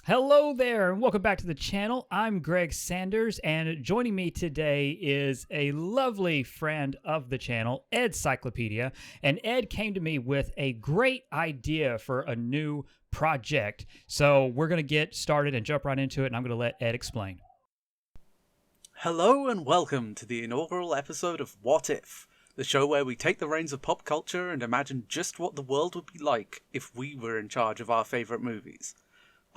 Hello there, and welcome back to the channel. I'm Greg Sanders, and joining me today is a lovely friend of the channel, Ed Cyclopedia. And Ed came to me with a great idea for a new project. So we're going to get started and jump right into it, and I'm going to let Ed explain. Hello and welcome to the inaugural episode of What If, the show where we take the reins of pop culture and imagine just what the world would be like if we were in charge of our favourite movies.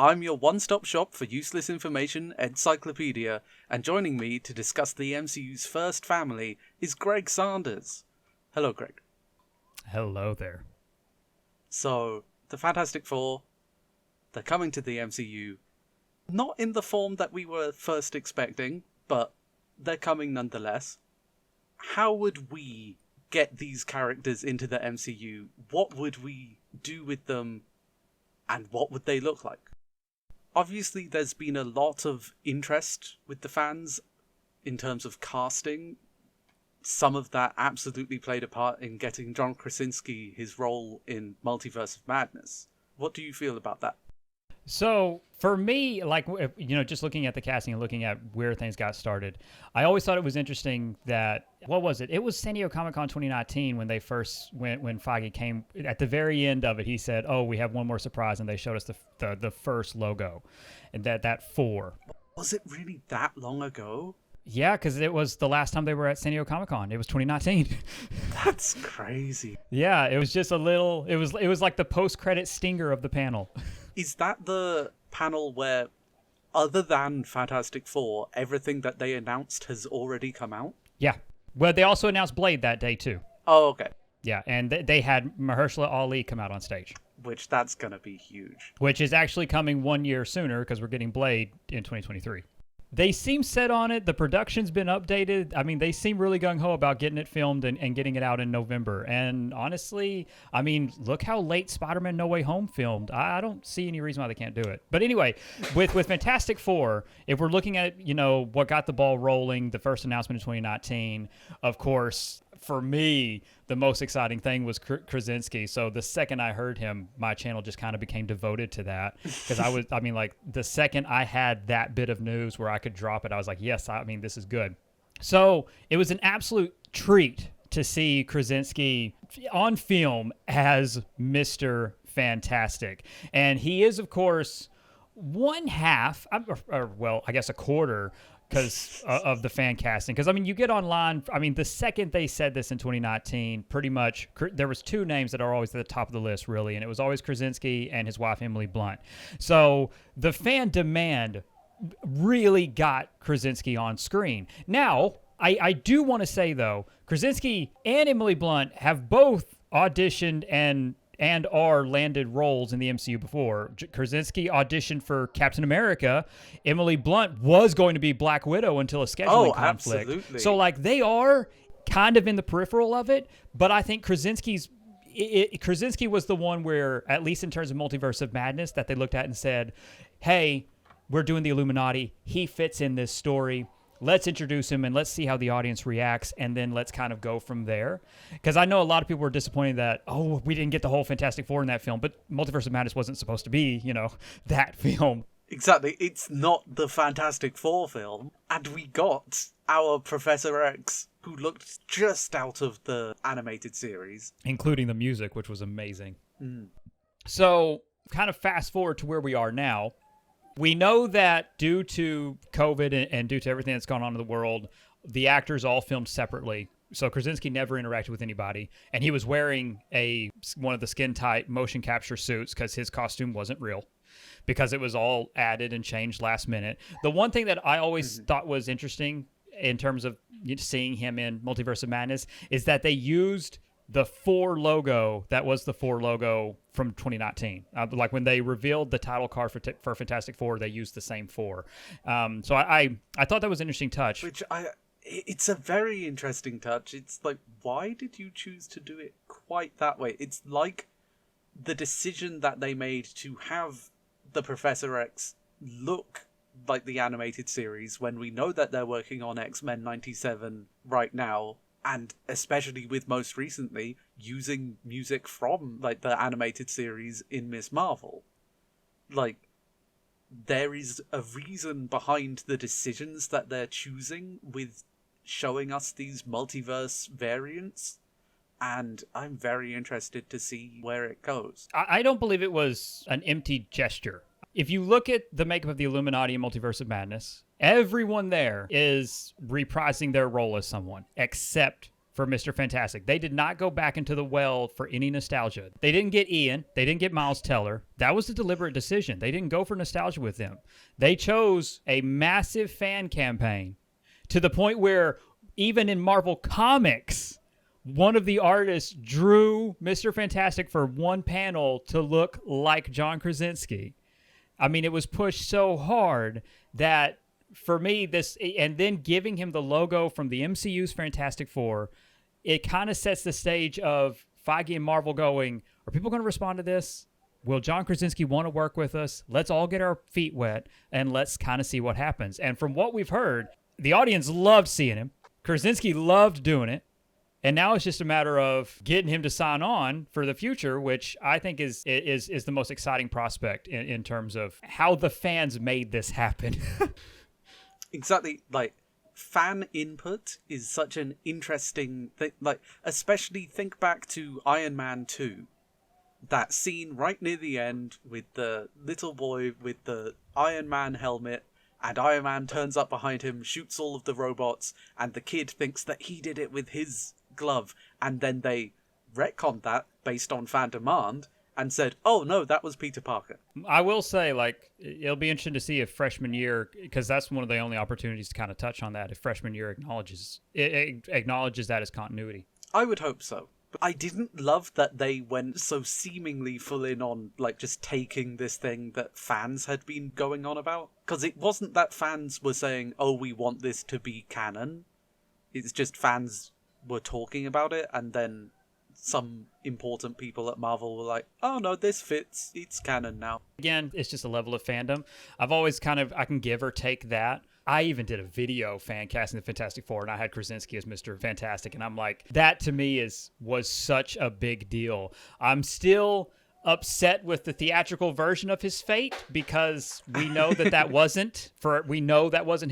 I'm your one-stop shop for useless information, Encyclopedia, and joining me to discuss the MCU's first family is Greg Sanders. Hello, Greg. Hello there. So, the Fantastic Four, they're coming to the MCU, not in the form that we were first expecting, but they're coming nonetheless. How would we get these characters into the MCU? What would we do with them? And what would they look like? Obviously, there's been a lot of interest with the fans in terms of casting. Some of that absolutely played a part in getting John Krasinski his role in Multiverse of Madness. What do you feel about that? So for me, just looking at the casting and looking at where things got started, I always thought it was interesting that, what was it? It was San Diego Comic-Con 2019 when they first when Feige came. At the very end of it, he said, "Oh, we have one more surprise," and they showed us the first logo, and that 4. Was it really that long ago? Yeah, because it was the last time they were at San Diego Comic-Con. It was 2019. That's crazy. Yeah, it was just a little. It was like the post-credit stinger of the panel. Is that the panel where, other than Fantastic Four, everything that they announced has already come out? Yeah. Well, they also announced Blade that day, too. Oh, okay. Yeah, and they had Mahershala Ali come out on stage. Which, that's going to be huge. Which is actually coming 1 year sooner, because we're getting Blade in 2023. They seem set on it. The production's been updated. I mean, they seem really gung-ho about getting it filmed and getting it out in November. And honestly, I mean, look how late Spider-Man No Way Home filmed. I don't see any reason why they can't do it. But anyway, with Fantastic Four, if we're looking at, what got the ball rolling, the first announcement in 2019, of course, for me, the most exciting thing was Krasinski. So the second I heard him, my channel just kind of became devoted to that. Because the second I had that bit of news where I could drop it, I was like, yes, this is good. So it was an absolute treat to see Krasinski on film as Mr. Fantastic. And he is, of course, one half, I guess a quarter, because of the fan casting. Because, you get online, the second they said this in 2019, pretty much, there was 2 names that are always at the top of the list, really, and it was always Krasinski and his wife, Emily Blunt. So the fan demand really got Krasinski on screen. Now, I do want to say, though, Krasinski and Emily Blunt have both auditioned and are landed roles in the MCU before. Krasinski auditioned for Captain America. Emily Blunt was going to be Black Widow until a scheduling conflict. Absolutely. So, they are kind of in the peripheral of it, but I think Krasinski was the one where, at least in terms of Multiverse of Madness, that they looked at and said, hey, we're doing the Illuminati. He fits in this story. Let's introduce him and let's see how the audience reacts, and then let's kind of go from there. Because I know a lot of people were disappointed that, we didn't get the whole Fantastic Four in that film, but Multiverse of Madness wasn't supposed to be, that film. Exactly. It's not the Fantastic Four film. And we got our Professor X, who looked just out of the animated series. Including the music, which was amazing. So, kind of fast forward to where we are now. We know that due to COVID and due to everything that's gone on in the world, the actors all filmed separately. So Krasinski never interacted with anybody, and he was wearing one of the skin-tight motion capture suits because his costume wasn't real, because it was all added and changed last minute. The one thing that I always thought was interesting in terms of seeing him in Multiverse of Madness is that they used the 4 logo that was the 4 logo from 2019. Like when they revealed the title card for Fantastic Four, they used the same 4. So I thought that was an interesting touch. It's a very interesting touch. It's like, why did you choose to do it quite that way? It's like the decision that they made to have the Professor X look like the animated series when we know that they're working on X-Men 97 right now, and especially with most recently using music from the animated series in Ms. Marvel. there is a reason behind the decisions that they're choosing with showing us these multiverse variants, and I'm very interested to see where it goes. I don't believe it was an empty gesture. If you look at the makeup of the Illuminati and Multiverse of Madness, everyone there is reprising their role as someone, except for Mr. Fantastic. They did not go back into the well for any nostalgia. They didn't get Ian. They didn't get Miles Teller. That was a deliberate decision. They didn't go for nostalgia with them. They chose a massive fan campaign to the point where even in Marvel Comics, one of the artists drew Mr. Fantastic for one panel to look like John Krasinski. I mean, it was pushed so hard that for me, this, and then giving him the logo from the MCU's Fantastic Four, it kind of sets the stage of Feige and Marvel going, are people going to respond to this? Will John Krasinski want to work with us? Let's all get our feet wet and let's kind of see what happens. And from what we've heard, the audience loved seeing him. Krasinski loved doing it. And now it's just a matter of getting him to sign on for the future, which I think is the most exciting prospect in terms of how the fans made this happen. Exactly. Like, fan input is such an interesting thing. Like, especially think back to Iron Man 2. That scene right near the end with the little boy with the Iron Man helmet, and Iron Man turns up behind him, shoots all of the robots, and the kid thinks that he did it with his glove, and then they retconned that based on fan demand and said, oh no, that was Peter Parker. I will say, like, it'll be interesting to see if freshman year, because that's one of the only opportunities to kind of touch on that, if freshman year acknowledges that as continuity. I would hope so. But I didn't love that they went so seemingly full in on, like, just taking this thing that fans had been going on about. Because it wasn't that fans were saying, oh, we want this to be canon. It's just fans were talking about it, and then some important people at Marvel were like, oh no, this fits, it's canon now. Again, it's just a level of fandom. I've always I can give or take that. I even did a video fan casting the Fantastic Four, and I had Krasinski as Mr. Fantastic, and I'm like, that to me was such a big deal. I'm still upset with the theatrical version of his fate, because we know that wasn't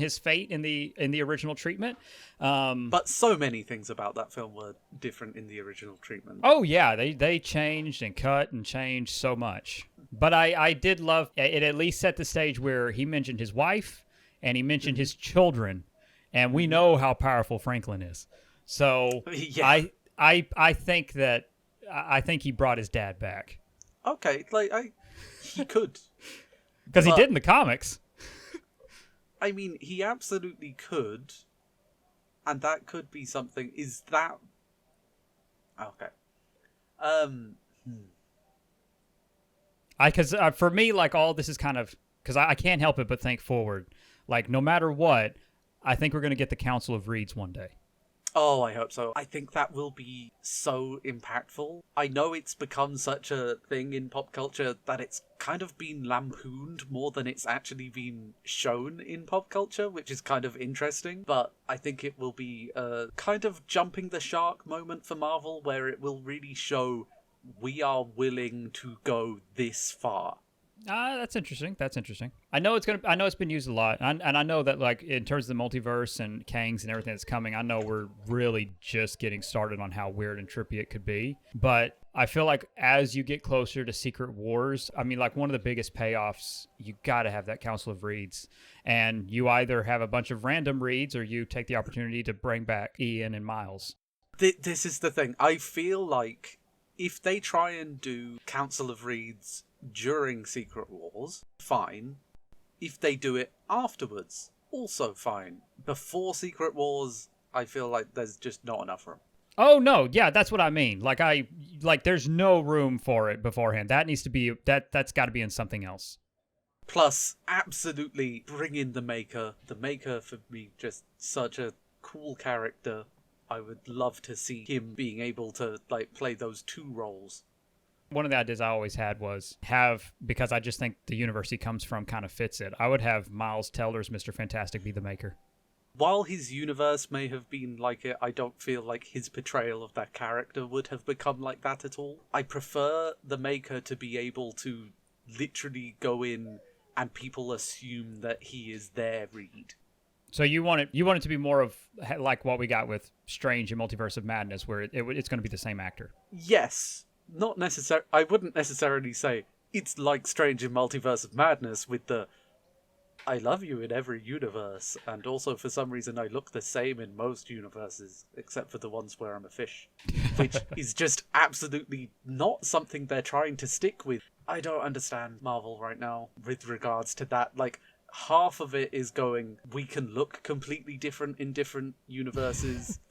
his fate in the original treatment. But so many things about that film were different in the original treatment. Oh yeah, they changed and cut and changed so much. But I did love it. At least set the stage where he mentioned his wife and he mentioned his children, and we know how powerful Franklin is. So yeah. I think he brought his dad back. Okay, he could. Because he did in the comics. I mean, he absolutely could. And that could be something. Is that... Okay. Because for me, like, all this is kind of... Because I can't help it but think forward. Like, no matter what, I think we're going to get the Council of Reeds one day. Oh, I hope so. I think that will be so impactful. I know it's become such a thing in pop culture that it's kind of been lampooned more than it's actually been shown in pop culture, which is kind of interesting. But I think it will be a kind of jumping the shark moment for Marvel, where it will really show we are willing to go this far. That's interesting. I know it's been used a lot, and I know that, like, in terms of the multiverse and Kangs and everything that's coming, I know we're really just getting started on how weird and trippy it could be. But I feel like as you get closer to Secret Wars, I mean, like, one of the biggest payoffs, you got to have that Council of Reeds, and you either have a bunch of random Reeds or you take the opportunity to bring back Ian and Miles. This is the thing. I feel like if they try and do Council of Reeds during Secret Wars, fine. If they do it afterwards, also fine. Before Secret Wars, I feel like there's just not enough room. Oh no, yeah, that's what I mean. Like there's no room for it beforehand. That needs to be that's got to be in something else. Plus, absolutely bring in the Maker. The Maker, for me, just such a cool character. I would love to see him being able to, like, play those two roles. One of the ideas I always had was because I just think the universe he comes from kind of fits it, I would have Miles Teller's Mr. Fantastic be the Maker. While his universe may have been like it, I don't feel like his portrayal of that character would have become like that at all. I prefer the Maker to be able to literally go in and people assume that he is their Reed. So you want it to be more of like what we got with Strange and Multiverse of Madness, where it's going to be the same actor. Yes, not necessarily. I wouldn't necessarily say it's like Strange in Multiverse of Madness with the I love you in every universe, and also for some reason I look the same in most universes, except for the ones where I'm a fish, which is just absolutely not something they're trying to stick with. I don't understand Marvel right now with regards to that. Like, half of it is going, we can look completely different in different universes,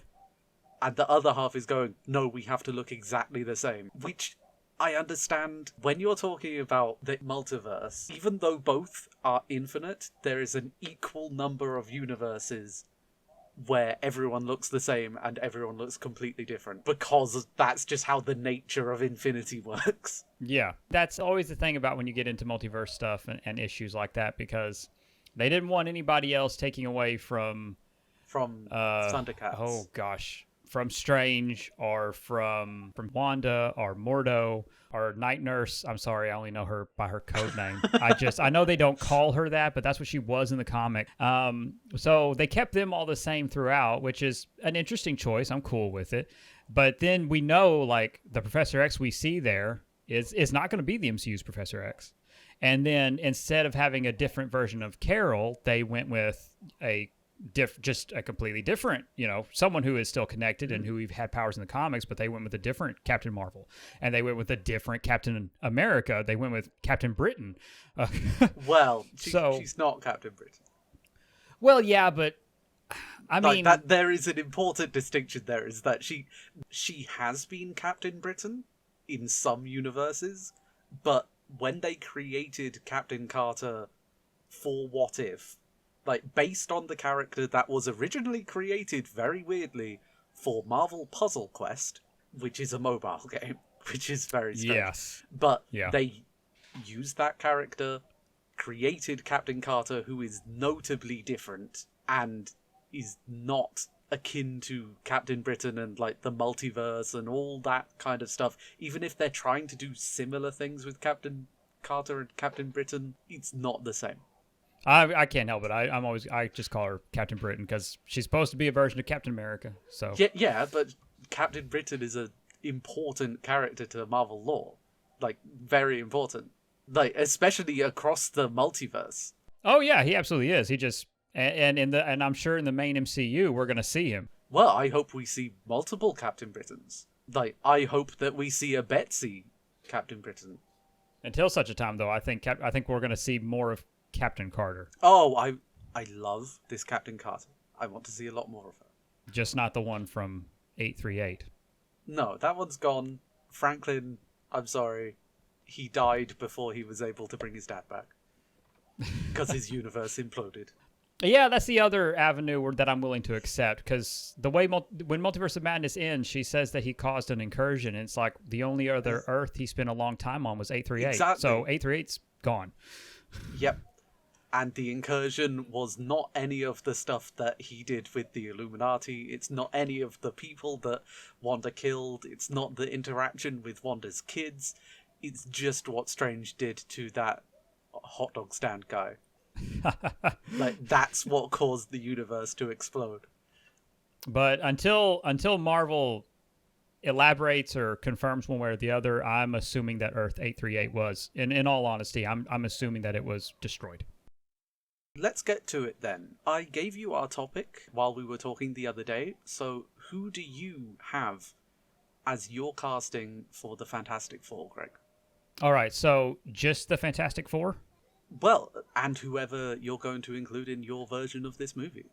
and the other half is going, no, we have to look exactly the same, which I understand. When you're talking about the multiverse, even though both are infinite, there is an equal number of universes where everyone looks the same and everyone looks completely different, because that's just how the nature of infinity works. Yeah, that's always the thing about when you get into multiverse stuff and issues like that, because they didn't want anybody else taking away from Thundercats. Oh gosh. From Strange or from Wanda or Mordo or Night Nurse. I'm sorry, I only know her by her code name. I know they don't call her that, but that's what she was in the comic. So they kept them all the same throughout, which is an interesting choice. I'm cool with it. But then we know, like, the Professor X we see there is not going to be the MCU's Professor X. And then instead of having a different version of Carol, they went with just a completely different, someone who is still connected and who we've had powers in the comics, but they went with a different Captain Marvel, and they went with a different Captain America. They went with Captain Britain. Well, she's not Captain Britain. Well, yeah, but I mean, that there is an important distinction there, is that she has been Captain Britain in some universes, but when they created Captain Carter for What If, like, based on the character that was originally created very weirdly for Marvel Puzzle Quest, which is a mobile game, which is very strange. Yes. But yeah. They used that character, created Captain Carter, who is notably different and is not akin to Captain Britain and, like, the multiverse and all that kind of stuff. Even if they're trying to do similar things with Captain Carter and Captain Britain, it's not the same. I can't help it. I just call her Captain Britain because she's supposed to be a version of Captain America. So yeah, but Captain Britain is an important character to Marvel lore, like, very important, like, especially across the multiverse. Oh yeah, he absolutely is. He just and I'm sure in the main MCU we're gonna see him. Well, I hope we see multiple Captain Britons. Like, I hope that we see a Betsy Captain Britain. Until such a time, though, I think we're gonna see more of Captain Carter. Oh, I love this Captain Carter. I want to see a lot more of her. Just not the one from 838. No, that one's gone. Franklin, I'm sorry, he died before he was able to bring his dad back. Because his universe imploded. Yeah, that's the other avenue that I'm willing to accept, because the way when Multiverse of Madness ends, she says that he caused an incursion, and it's like the only other Earth he spent a long time on was 838. Exactly. So 838's gone. Yep. And the incursion was not any of the stuff that he did with the Illuminati. It's not any of the people that Wanda killed. It's not the interaction with Wanda's kids. It's just what Strange did to that hot dog stand guy. Like, that's what caused the universe to explode. But until Marvel elaborates or confirms one way or the other, I'm assuming that Earth 838 was, in all honesty, I'm assuming that it was destroyed. Let's get to it then. I gave you our topic while we were talking the other day, so who do you have as your casting for the Fantastic Four, Greg? All right, so just the Fantastic Four? Well, and whoever you're going to include in your version of this movie.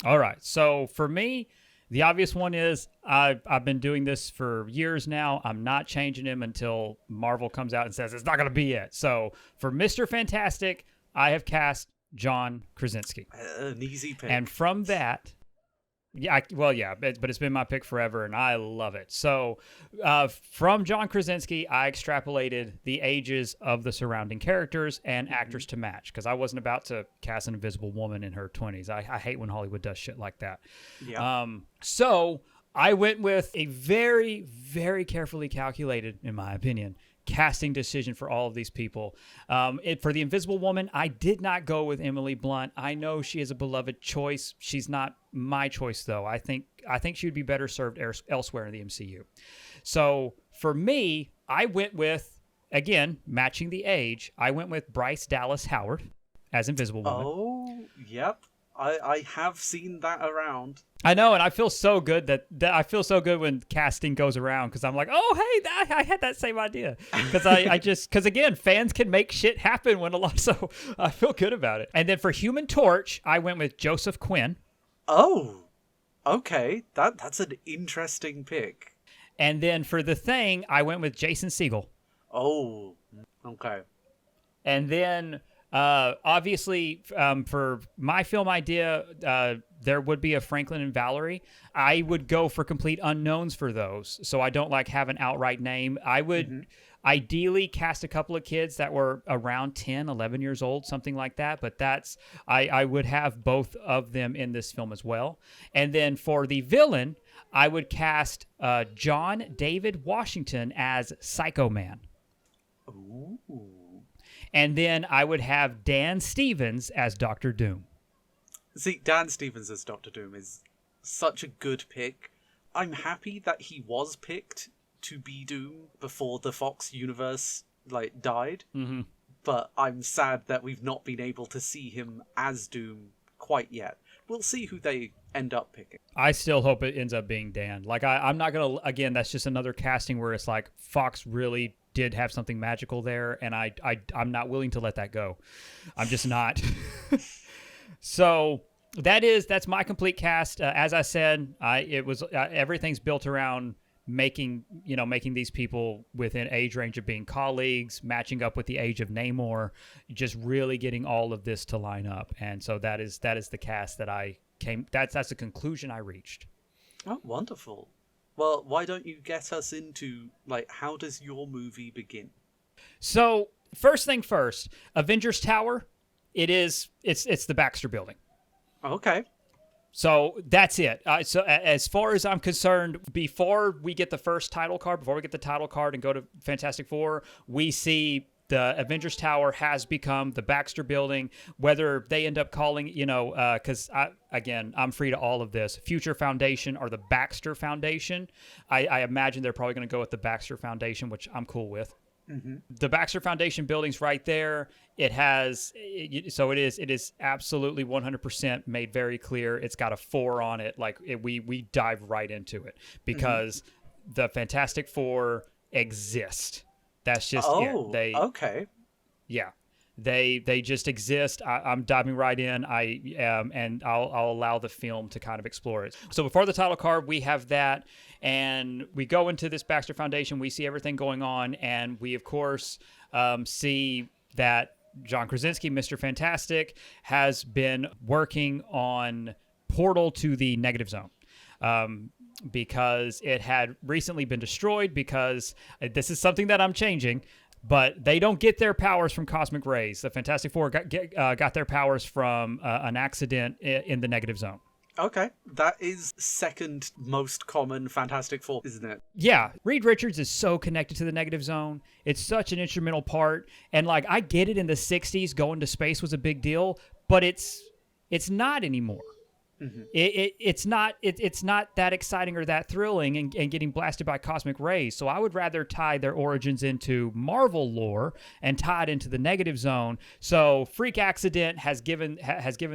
All right, so for me, the obvious one is I've been doing this for years now. I'm not changing him until Marvel comes out and says it's not going to be it. So for Mr. Fantastic, I have cast John Krasinski. An easy pick. And from that, but it's been my pick forever, and I love it. So from John Krasinski, I extrapolated the ages of the surrounding characters and actors to match, because I wasn't about to cast an Invisible Woman in her 20s. I hate when Hollywood does shit like that. Yeah. So I went with a very, very carefully calculated, in my opinion, casting decision for all of these people. For the Invisible Woman, I did not go with Emily Blunt. I know she is a beloved choice. She's not my choice, though. I think she would be better served elsewhere in the MCU. So for me, I went with, again, matching the age, I went with Bryce Dallas Howard as Invisible Woman. Oh, yep. I have seen that around. I know, and I feel so good that I feel so good when casting goes around, because I'm like, oh, hey, I had that same idea. Because again, fans can make shit happen when a lot, so I feel good about it. And then for Human Torch, I went with Joseph Quinn. Oh, okay. That's an interesting pick. And then for The Thing, I went with Jason Segel. Oh, okay. And then obviously, for my film idea, there would be a Franklin and Valerie. I would go for complete unknowns for those, so I don't have an outright name. I would ideally cast a couple of kids that were around 10, 11 years old, something like that, but I would have both of them in this film as well. And then for the villain, I would cast John David Washington as Psycho Man. Ooh. And then I would have Dan Stevens as Dr. Doom. See, Dan Stevens as Dr. Doom is such a good pick. I'm happy that he was picked to be Doom before the Fox universe died. Mm-hmm. But I'm sad that we've not been able to see him as Doom quite yet. We'll see who they end up picking. I still hope it ends up being Dan. I'm not going to, again, that's just another casting where it's like Fox really did have something magical there, and I'm not willing to let that go. I'm just not. So that's my complete cast. As I said, everything's built around making these people within age range of being colleagues, matching up with the age of Namor, just really getting all of this to line up. And so that is the cast that that's the conclusion I reached. Oh, wonderful. Well, why don't you get us into, how does your movie begin? So, first thing first, Avengers Tower, it's the Baxter Building. Okay. So, that's it. So, as far as I'm concerned, before we get the title card and go to Fantastic Four, we see the Avengers Tower has become the Baxter Building. Whether they end up calling, because I'm free to all of this, Future Foundation or the Baxter Foundation. I imagine they're probably going to go with the Baxter Foundation, which I'm cool with. Mm-hmm. The Baxter Foundation building's right there. It is absolutely 100% made very clear. It's got a 4 on it. We dive right into it because the Fantastic Four exist. That's just it. Okay. Yeah, they just exist. I'm diving right in. And I'll allow the film to kind of explore it. So before the title card, we have that, and we go into this Baxter Foundation. We see everything going on, and we of course see that John Krasinski, Mr. Fantastic, has been working on Portal to the Negative Zone. Because it had recently been destroyed, because this is something that I'm changing, but they don't get their powers from cosmic rays. The Fantastic Four got their powers from an accident in the Negative Zone. Okay, that is second most common Fantastic Four, isn't it? Yeah, Reed Richards is so connected to the Negative Zone. It's such an instrumental part, and I get it, in the 60s, going to space was a big deal, but it's not anymore. Mm-hmm. It's not that exciting or that thrilling and getting blasted by cosmic rays. So I would rather tie their origins into Marvel lore and tie it into the Negative Zone. So Freak Accident has given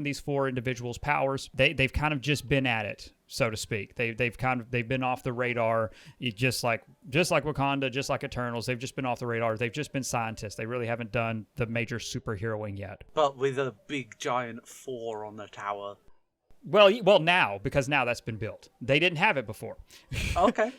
these 4 individuals powers. They've kind of just been at it, so to speak. They've been off the radar, just like Wakanda, just like Eternals. They've just been off the radar. They've just been scientists. They really haven't done the major superheroing yet. But with a big giant 4 on the tower. Well, now, because now that's been built. They didn't have it before. Okay.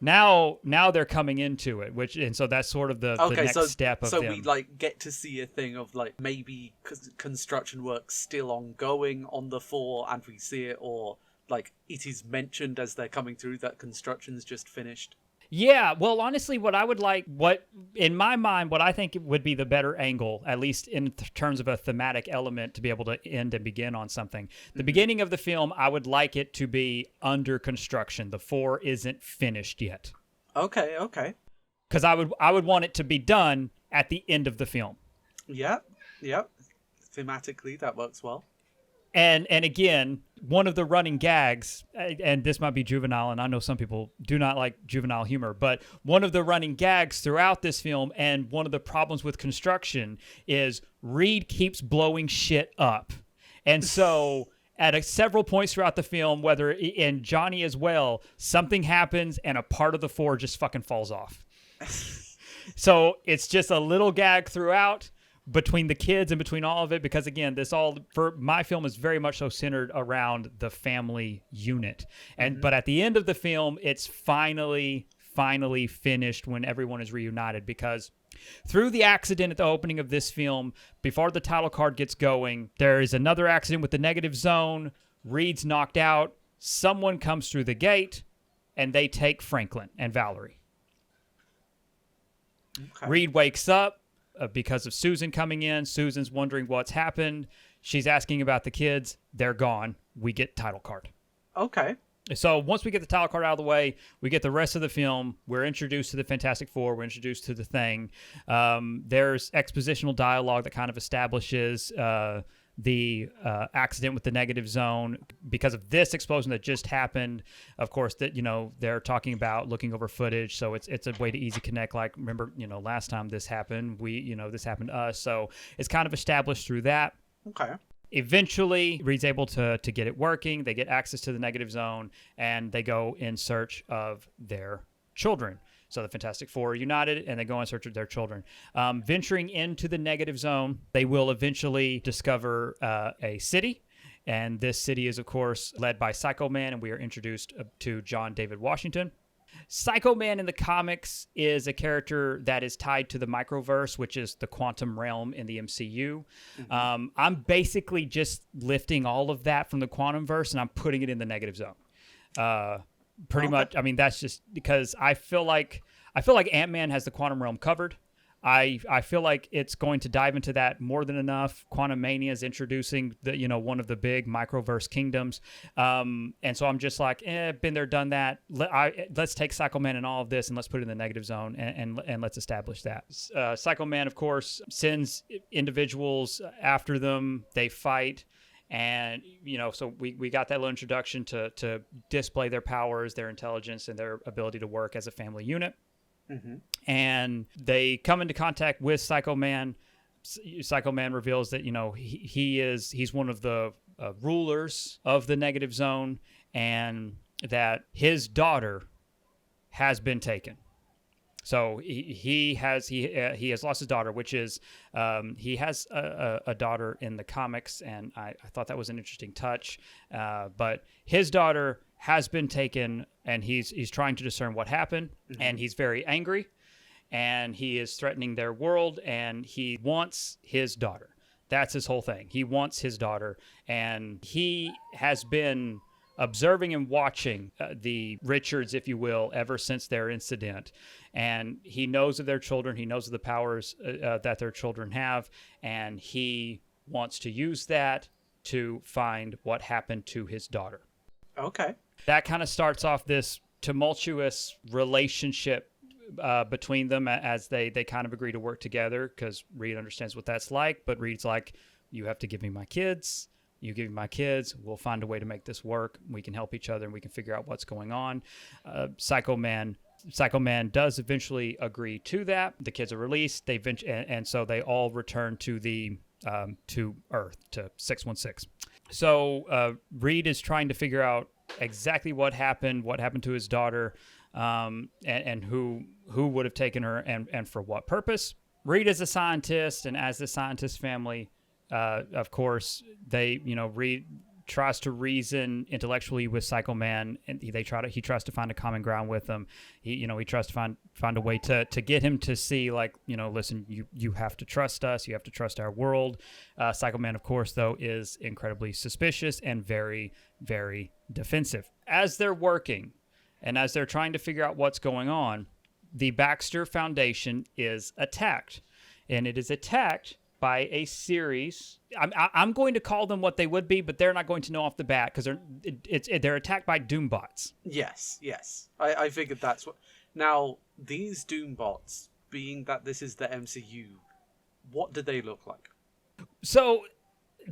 Now they're coming into it, and so that's sort of the next step of them. So we get to see a thing of maybe construction work still ongoing on the 4, and we see it, or it is mentioned as they're coming through that construction's just finished. Yeah, well, honestly, in my mind, what I think would be the better angle, at least in terms of a thematic element, to be able to end and begin on something. The beginning of the film, I would like it to be under construction. The 4 isn't finished yet. Okay. because I would want it to be done at the end of the film. Yep. Thematically, that works well. And again, one of the running gags, and this might be juvenile, and I know some people do not like juvenile humor, but one of the running gags throughout this film, and one of the problems with construction, is Reed keeps blowing shit up. And so at several points throughout the film, whether in Johnny as well, something happens and a part of the floor just fucking falls off. So it's just a little gag throughout, between the kids and between all of it, because again, this all for my film is very much so centered around the family unit. And but at the end of the film, it's finally finished when everyone is reunited, because through the accident at the opening of this film, before the title card gets going, there is another accident with the negative zone. Reed's knocked out. Someone comes through the gate, and they take Franklin and Valerie. Okay. Reed wakes up because of Susan coming in. Susan's wondering what's happened. She's asking about the kids. They're gone. We get title card. Okay. So once we get the title card out of the way, we get the rest of the film. We're introduced to the Fantastic Four. We're introduced to the Thing. There's expositional dialogue that kind of establishes the accident with the negative zone because of this explosion that just happened. Of course, that they're talking about looking over footage, so it's a way to easy connect. Like, remember, last time this happened, this happened to us. So it's kind of established through that. Okay. Eventually, Reed's able to get it working. They get access to the negative zone, and they go in search of their children. So the Fantastic Four are united, and they go in search of their children. Venturing into the negative zone, they will eventually discover a city. And this city is, of course, led by Psycho Man, and we are introduced to John David Washington. Psycho Man in the comics is a character that is tied to the microverse, which is the quantum realm in the MCU. Mm-hmm. I'm basically just lifting all of that from the quantum verse, and I'm putting it in the negative zone. Pretty much. I mean, that's just because I feel like Ant-Man has the quantum realm covered. I feel like it's going to dive into that more than enough. Quantum Mania is introducing one of the big microverse kingdoms, and so I'm just like, been there, done that. Let's take Psycho Man and all of this, and let's put it in the negative zone, and let's establish that. Psycho Man, of course, sends individuals after them. They fight. And, so we got that little introduction to display their powers, their intelligence, and their ability to work as a family unit. Mm-hmm. And they come into contact with Psycho Man. Psycho Man reveals that, he's one of the rulers of the negative zone, and that his daughter has been taken. So he has lost his daughter, which is he has a daughter in the comics, and I thought that was an interesting touch. But his daughter has been taken, and he's trying to discern what happened, mm-hmm. and he's very angry, and he is threatening their world, and he wants his daughter. That's his whole thing. He wants his daughter, and he has been observing and watching the Richards, if you will, ever since their incident. And he knows of their children. He knows of the powers that their children have. And he wants to use that to find what happened to his daughter. Okay. That kind of starts off this tumultuous relationship between them as they kind of agree to work together, because Reed understands what that's like. But Reed's like, you have to give me my kids. You give me my kids, we'll find a way to make this work. We can help each other, and we can figure out what's going on. Psycho Man does eventually agree to that. The kids are released. And so they all return to the to Earth, to 616. So Reed is trying to figure out exactly what happened to his daughter, and who would have taken her, and for what purpose. Reed is a scientist, and as the scientist family, of course, Reed tries to reason intellectually with Psycho Man, and he tries to find a common ground with him. He tries to find a way to get him to see, like, listen, you have to trust us. You have to trust our world. Psycho Man, of course, though, is incredibly suspicious and very, very defensive. As they're working and as they're trying to figure out what's going on, the Baxter Foundation is attacked, and it is attacked by a series. I'm going to call them what they would be, but they're not going to know off the bat, because they're attacked by Doombots. Yes. I figured that's what. Now, these Doom bots, being that this is the MCU, what do they look like? So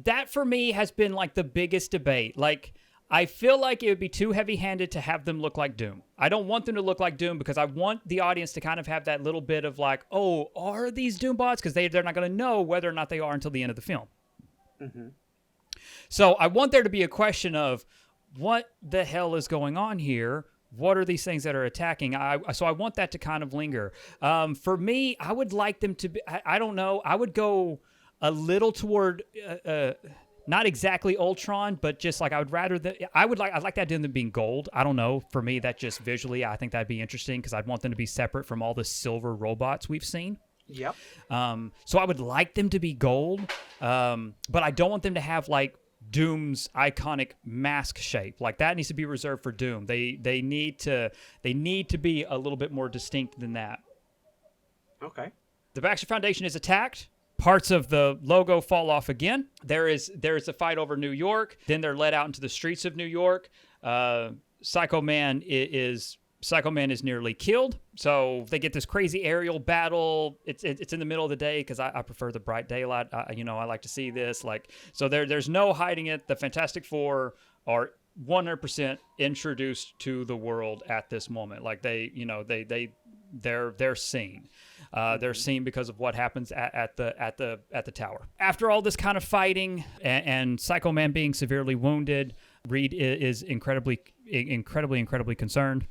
that for me has been like the biggest debate. Like, I feel like it would be too heavy-handed to have them look like Doom. I don't want them to look like Doom because I want the audience to kind of have that little bit of like, oh, are these Doom bots? Because they're not going to know whether or not they are until the end of the film. Mm-hmm. So I want there to be a question of what the hell is going on here? What are these things that are attacking? So I want that to kind of linger. For me, I would like them to be, I don't know, I would go a little toward, not exactly Ultron, but just like I'd like that them being gold. I don't know. For me, that just visually, I think that'd be interesting because I'd want them to be separate from all the silver robots we've seen. Yep. So I would like them to be gold, but I don't want them to have like Doom's iconic mask shape. Like that needs to be reserved for Doom. They need to be a little bit more distinct than that. Okay. The Baxter Foundation is attacked. Parts of the logo fall off again. There is a fight over New York. Then they're led out into the streets of New York. Psycho Man is nearly killed. So they get this crazy aerial battle. It's in the middle of the day because I prefer the bright daylight. I like to see this. Like, so there's no hiding it. The Fantastic Four are 100% introduced to the world at this moment. Like they're seen. They're seen because of what happens at the tower. After all this kind of fighting and Psycho Man being severely wounded, Reed is incredibly concerned.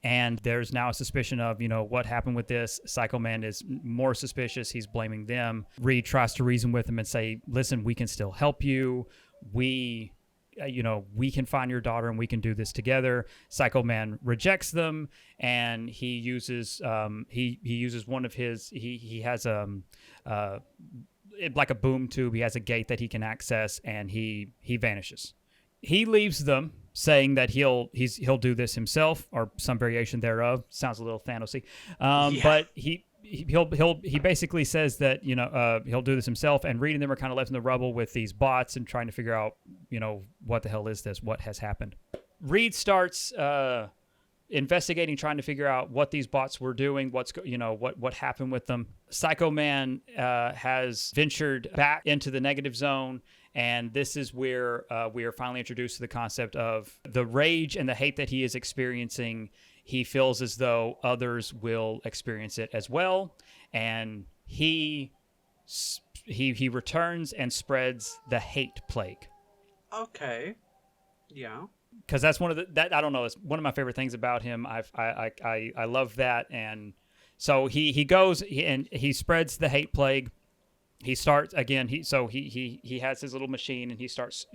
And there's now a suspicion of, what happened with this. Psycho Man is more suspicious. He's blaming them. Reed tries to reason with him and say, listen, we can still help you. We can find your daughter and we can do this together. Psycho Man rejects them, and he uses one of his, he has like a boom tube. He has a gate that he can access, and he vanishes. He leaves them, saying that he'll do this himself or some variation thereof. Sounds a little Thanosy, but he basically says that he'll do this himself. And Reed and them are kind of left in the rubble with these bots and trying to figure out what the hell is this? What has happened? Reed starts investigating, trying to figure out what these bots were doing, what happened with them. Psycho Man has ventured back into the negative zone. And this is where we are finally introduced to the concept of the rage and the hate that he is experiencing. He feels as though others will experience it as well. And he returns and spreads the hate plague. Okay. Yeah. Because that's I don't know, it's one of my favorite things about him. I love that. And so he goes and he spreads the hate plague. He starts again. He has his little machine, and he starts.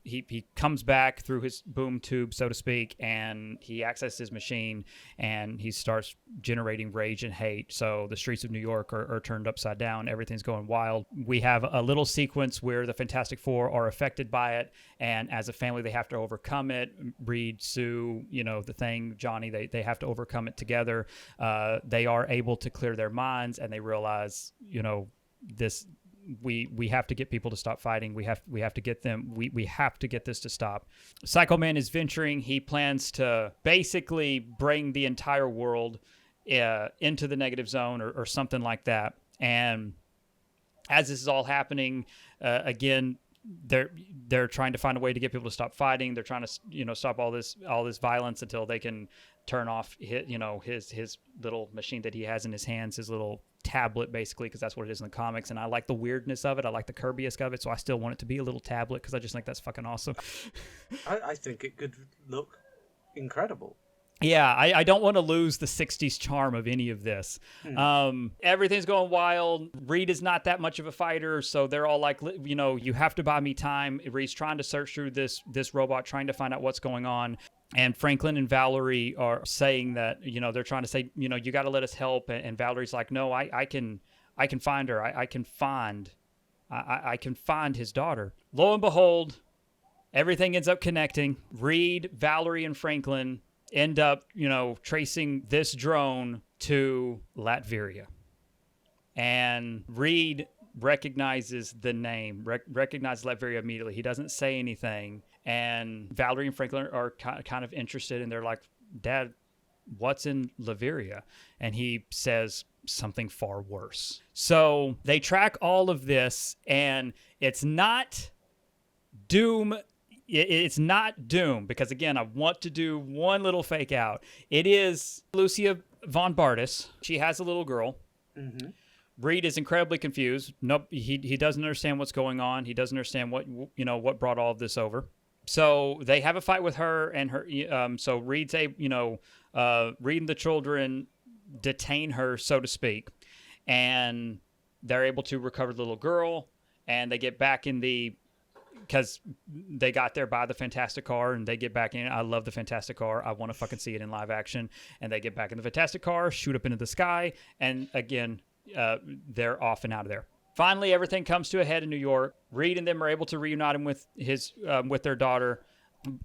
He comes back through his boom tube, so to speak, and he accesses his machine, and he starts generating rage and hate. So the streets of New York are turned upside down. Everything's going wild. We have a little sequence where the Fantastic Four are affected by it, and as a family, they have to overcome it. Reed, Sue, the Thing, Johnny, they have to overcome it together. They are able to clear their minds, and they realize, this. We have to get people to stop fighting. We have to get them. We have to get this to stop. Psycho Man is venturing. He plans to basically bring the entire world into the negative zone or something like that. And as this is all happening, again, they're trying to find a way to get people to stop fighting. They're trying to stop all this violence until they can turn off his little machine that he has in his hands, his little tablet, basically, because that's what it is in the comics. And I like the weirdness of it. I like the Kirby-esque of it, so I still want it to be a little tablet because I just think that's fucking awesome. I think it could look incredible. Yeah, I don't want to lose the 60s charm of any of this. Everything's going wild. Reed is not that much of a fighter, so they're all like, you have to buy me time. Reed's trying to search through this robot, trying to find out what's going on. And Franklin and Valerie are saying that, they're trying to say, you got to let us help. And Valerie's like, no, I can find her. I can find his daughter. Lo and behold, everything ends up connecting. Reed, Valerie, and Franklin end up, tracing this drone to Latveria. And Reed recognizes the name, recognizes Latveria immediately. He doesn't say anything. And Valerie and Franklin are kind of interested, and they're like, Dad, what's in Latveria? And he says something far worse. So they track all of this, and it's not Doom. It's not Doom, because again, I want to do one little fake out. It is Lucia von Bartis. She has a little girl. Mm-hmm. Reed is incredibly confused. Nope, he doesn't understand what's going on. He doesn't understand what brought all of this over. So they have a fight with her and her. So Reed's Reed and the children detain her, so to speak, and they're able to recover the little girl, and they get back in because they got there by the Fantastic Car, and they get back in. I love the Fantastic Car. I want to fucking see it in live action. And they get back in the Fantastic Car, shoot up into the sky, and again, they're off and out of there. Finally, everything comes to a head in New York. Reed and them are able to reunite him with their daughter.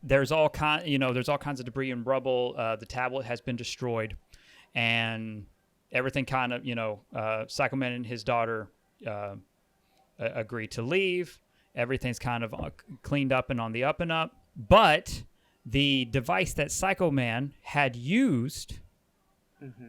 There's all kinds of debris and rubble. The tablet has been destroyed, and everything kind of, Psycho Man and his daughter agree to leave. Everything's kind of cleaned up and on the up and up. But the device that Psycho Man had used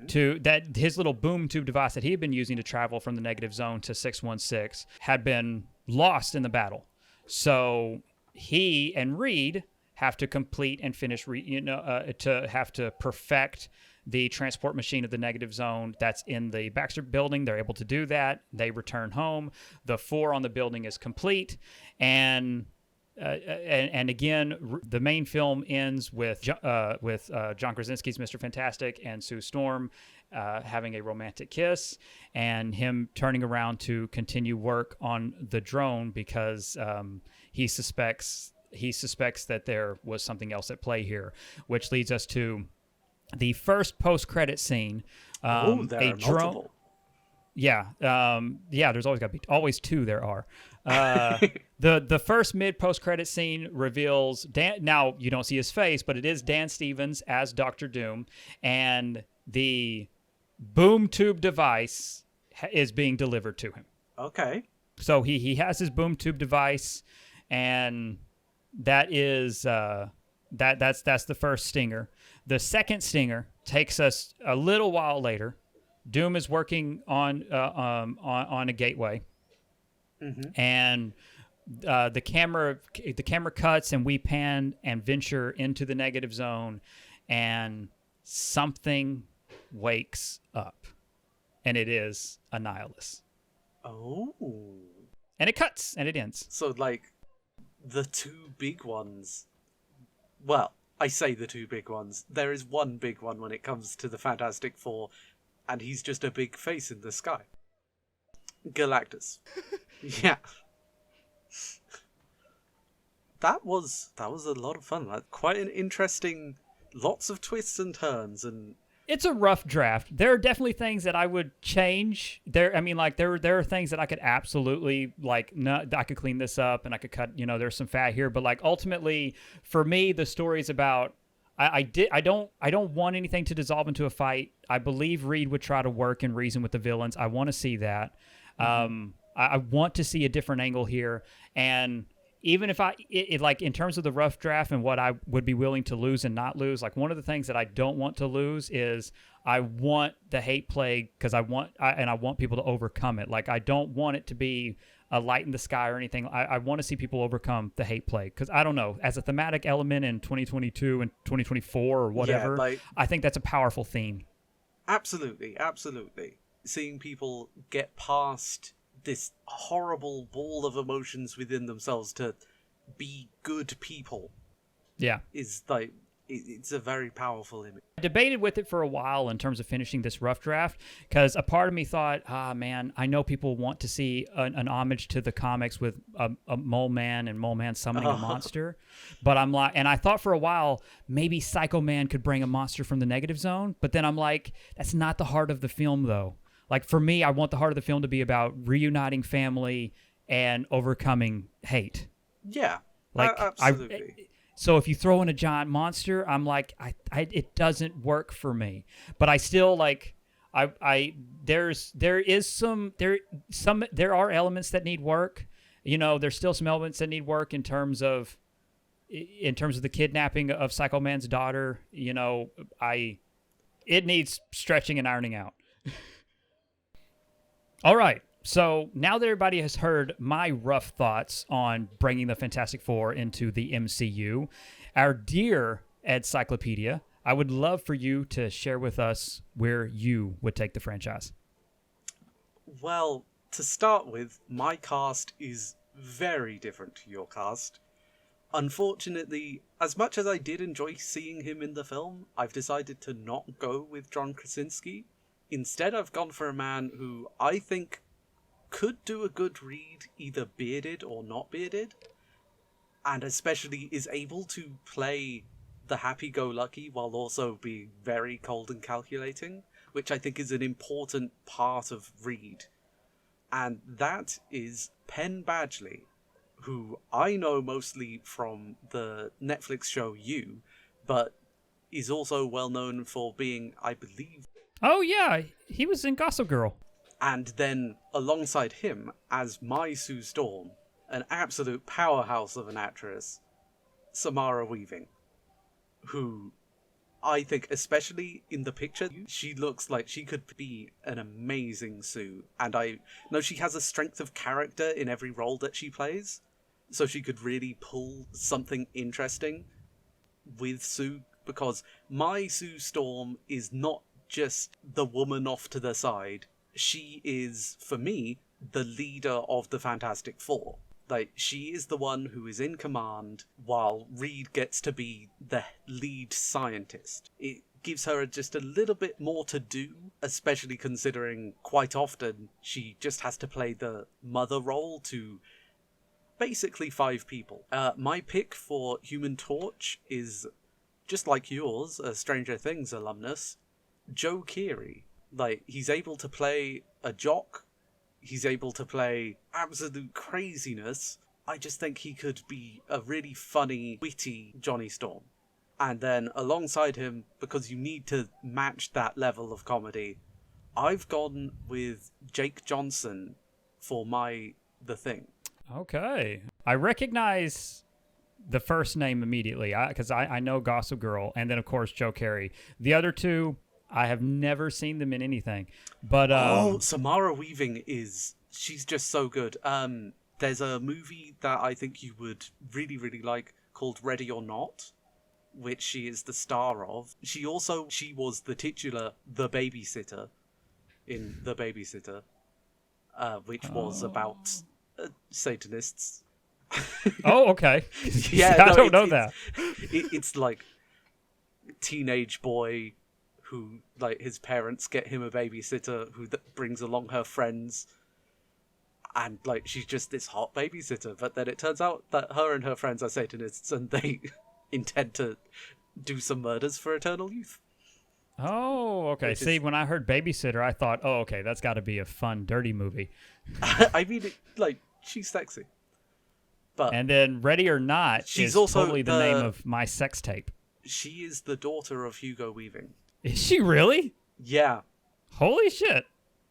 his little boom tube device that he had been using to travel from the negative zone to 616 had been lost in the battle. So he and Reed have to complete and finish, to perfect the transport machine of the negative zone that's in the Baxter building. They're able to do that. They return home. The 4 on the building is complete. And again, the main film ends with John Krasinski's Mr. Fantastic and Sue Storm having a romantic kiss, and him turning around to continue work on the drone because he suspects that there was something else at play here, which leads us to the first post-credit scene. There are multiple. Yeah, there's always 2 there are. The first post-credit scene reveals Dan. Now, you don't see his face, but it is Dan Stevens as Dr. Doom, and the boom tube device is being delivered to him. Okay. So he has his boom tube device, and that is that's the first stinger. The second stinger takes us a little while later. Doom is working on a gateway, and the camera cuts, and we pan and venture into the negative zone, and something wakes up, and it is Annihilus. Oh. And it cuts, and it ends. So, like, the 2 big ones. Well, I say the 2 big ones. There is one big one when it comes to the Fantastic Four, and he's just a big face in the sky. Galactus. Yeah. That was a lot of fun. Like, quite an interesting, lots of twists and turns, and it's a rough draft. There are definitely things that I would change. There are things that I could absolutely I could clean this up and I could cut. There's some fat here, but ultimately, for me, the story's about. I don't want anything to dissolve into a fight. I believe Reed would try to work and reason with the villains. I want to see that. I want to see a different angle here, and even if in terms of the rough draft and what I would be willing to lose and not lose, one of the things that I don't want to lose is I want the hate plague because I want people to overcome it. I don't want it to be a light in the sky or anything. I want to see people overcome the hate plague because I don't know, as a thematic element in 2022 and 2024 or whatever, I think that's a powerful theme. Absolutely. Seeing people get past this horrible wall of emotions within themselves to be good people. Yeah. Is it's a very powerful image. I debated with it for a while in terms of finishing this rough draft because a part of me thought, man, I know people want to see an homage to the comics with a Mole Man and Mole Man summoning a monster. But I'm like, and I thought for a while, maybe Psycho Man could bring a monster from the negative zone. But then I'm like, that's not the heart of the film though. For me, I want the heart of the film to be about reuniting family and overcoming hate. Yeah, absolutely. So if you throw in a giant monster, I'm like, it doesn't work for me. But I still there are elements that need work. There's still some elements that need work in terms of the kidnapping of Psycho Man's daughter. it needs stretching and ironing out. All right. So now that everybody has heard my rough thoughts on bringing the Fantastic Four into the MCU, our dear Encyclopedia, I would love for you to share with us where you would take the franchise. Well, to start with, my cast is very different to your cast. Unfortunately, as much as I did enjoy seeing him in the film, I've decided to not go with John Krasinski. Instead, I've gone for a man who I think could do a good Reed, either bearded or not bearded, and especially is able to play the happy-go-lucky while also being very cold and calculating, which I think is an important part of Reed. And that is Penn Badgley, who I know mostly from the Netflix show You, but is also well known for being, I believe... Oh, yeah, he was in Gossip Girl. And then, alongside him, as my Sue Storm, an absolute powerhouse of an actress, Samara Weaving, who I think, especially in the picture, she looks like she could be an amazing Sue. And I know she has a strength of character in every role that she plays, so she could really pull something interesting with Sue, because my Sue Storm is not just the woman off to the side. She is, for me, the leader of the Fantastic Four. Like, she is the one who is in command, while Reed gets to be the lead scientist. It gives her just a little bit more to do, especially considering quite often she just has to play the mother role to basically 5 people. My pick for Human Torch is, just like yours, a Stranger Things alumnus, Joe Keery. Like, he's able to play a jock, he's able to play absolute craziness. I just think he could be a really funny, witty Johnny Storm. And then alongside him, because you need to match that level of comedy, I've gone with Jake Johnson for The Thing. Okay. I recognize the first name immediately because I know Gossip Girl, and then, of course, Joe Keery. The other two, I have never seen them in anything. But Samara Weaving she's just so good. There's a movie that I think you would really, really like called Ready or Not, which she is the star of. She was the titular The Babysitter in The Babysitter, which was about Satanists. Oh, okay. Yeah, I don't know that. It's like teenage boy who, like, his parents get him a babysitter who brings along her friends, and, like, she's just this hot babysitter, but then it turns out that her and her friends are Satanists, and they intend to do some murders for eternal youth. Oh, okay. See, when I heard babysitter, I thought, oh, okay, that's got to be a fun, dirty movie. I mean, she's sexy. And then Ready or Not she's is also totally the name of my sex tape. She is the daughter of Hugo Weaving. Is she really? Yeah. Holy shit.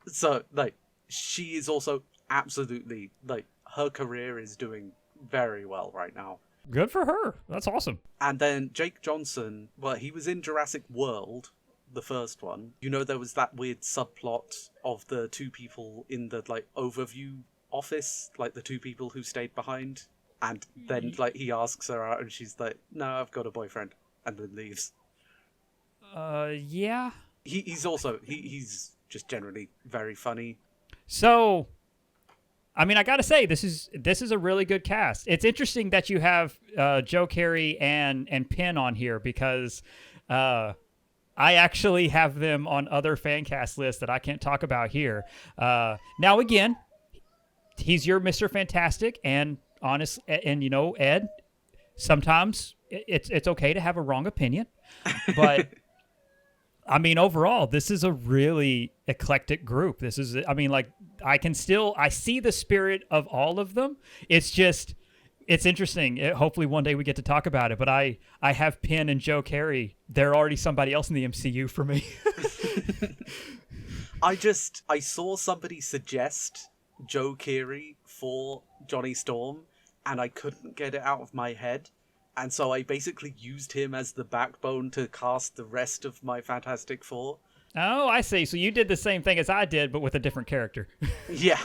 So, like, she is also absolutely, like, her career is doing very well right now. Good for her. That's awesome. And then Jake Johnson, well, he was in Jurassic World, the first one. You know, there was that weird subplot of the 2 people in the, like, overview office, like the 2 people who stayed behind. And then, like, he asks her out and she's like, no, I've got a boyfriend. And then leaves. Yeah. He's just generally very funny. So, I mean, I gotta say, this is a really good cast. It's interesting that you have Joe Keery and Penn on here because I actually have them on other fan cast lists that I can't talk about here. Now, again, he's your Mr. Fantastic, and honest, and you know, Ed, sometimes it's okay to have a wrong opinion, but. I mean, overall, this is a really eclectic group. I see the spirit of all of them. It's interesting. Hopefully one day we get to talk about it, but I have Penn and Joe Keery. They're already somebody else in the MCU for me. I saw somebody suggest Joe Keery for Johnny Storm, and I couldn't get it out of my head. And so I basically used him as the backbone to cast the rest of my Fantastic Four. Oh, I see. So you did the same thing as I did, but with a different character. Yeah.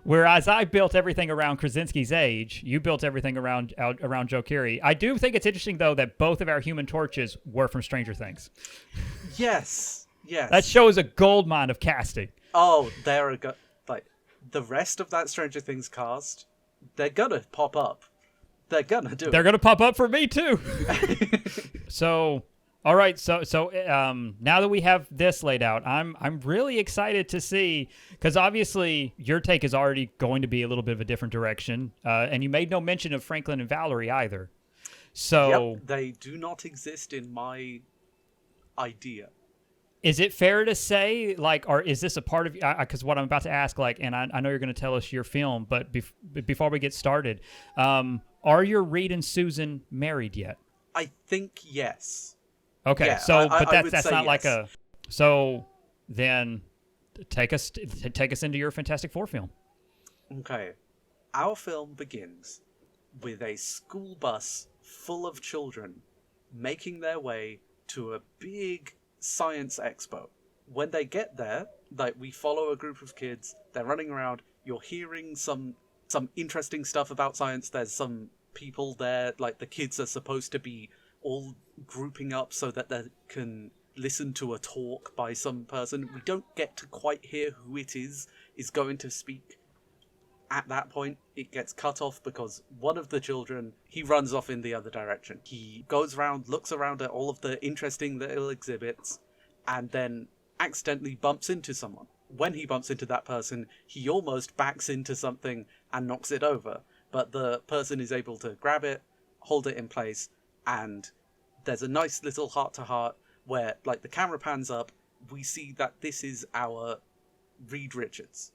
Whereas I built everything around Krasinski's age, you built everything around Joe Keery. I do think it's interesting, though, that both of our Human Torches were from Stranger Things. Yes. Yes. That shows a goldmine of casting. Oh, like the rest of that Stranger Things cast, they're gonna pop up. They're gonna do They're it. gonna pop up for me too. So, all right. So now that we have this laid out, I'm really excited to see, because obviously your take is already going to be a little bit of a different direction, and you made no mention of Franklin and Valerie either. So Yep, they do not exist in my idea. is it fair to say, like, or is this a part of, because what I'm about to ask, like, and I know you're going to tell us your film, but before we get started, are your Reed and Susan married yet? I think yes. Okay, Yeah, so I but would that's say not like yes. so then take us into your Fantastic Four film. Okay. Our film begins with a school bus full of children making their way to a big science expo. When they get there, like, we follow a group of kids, they're running around, you're hearing some interesting stuff about science. There's some people there, like the kids are supposed to be all grouping up so that they can listen to a talk by some person. We don't get to quite hear who it is going to speak. At that point, it gets cut off because one of the children, he runs off in the other direction. He goes around, looks around at all of the interesting little exhibits, and then accidentally bumps into someone. When he bumps into that person, he almost backs into something and knocks it over. But the person is able to grab it, hold it in place, and there's a nice little heart-to-heart where, like, the camera pans up, we see that this is our Reed Richards.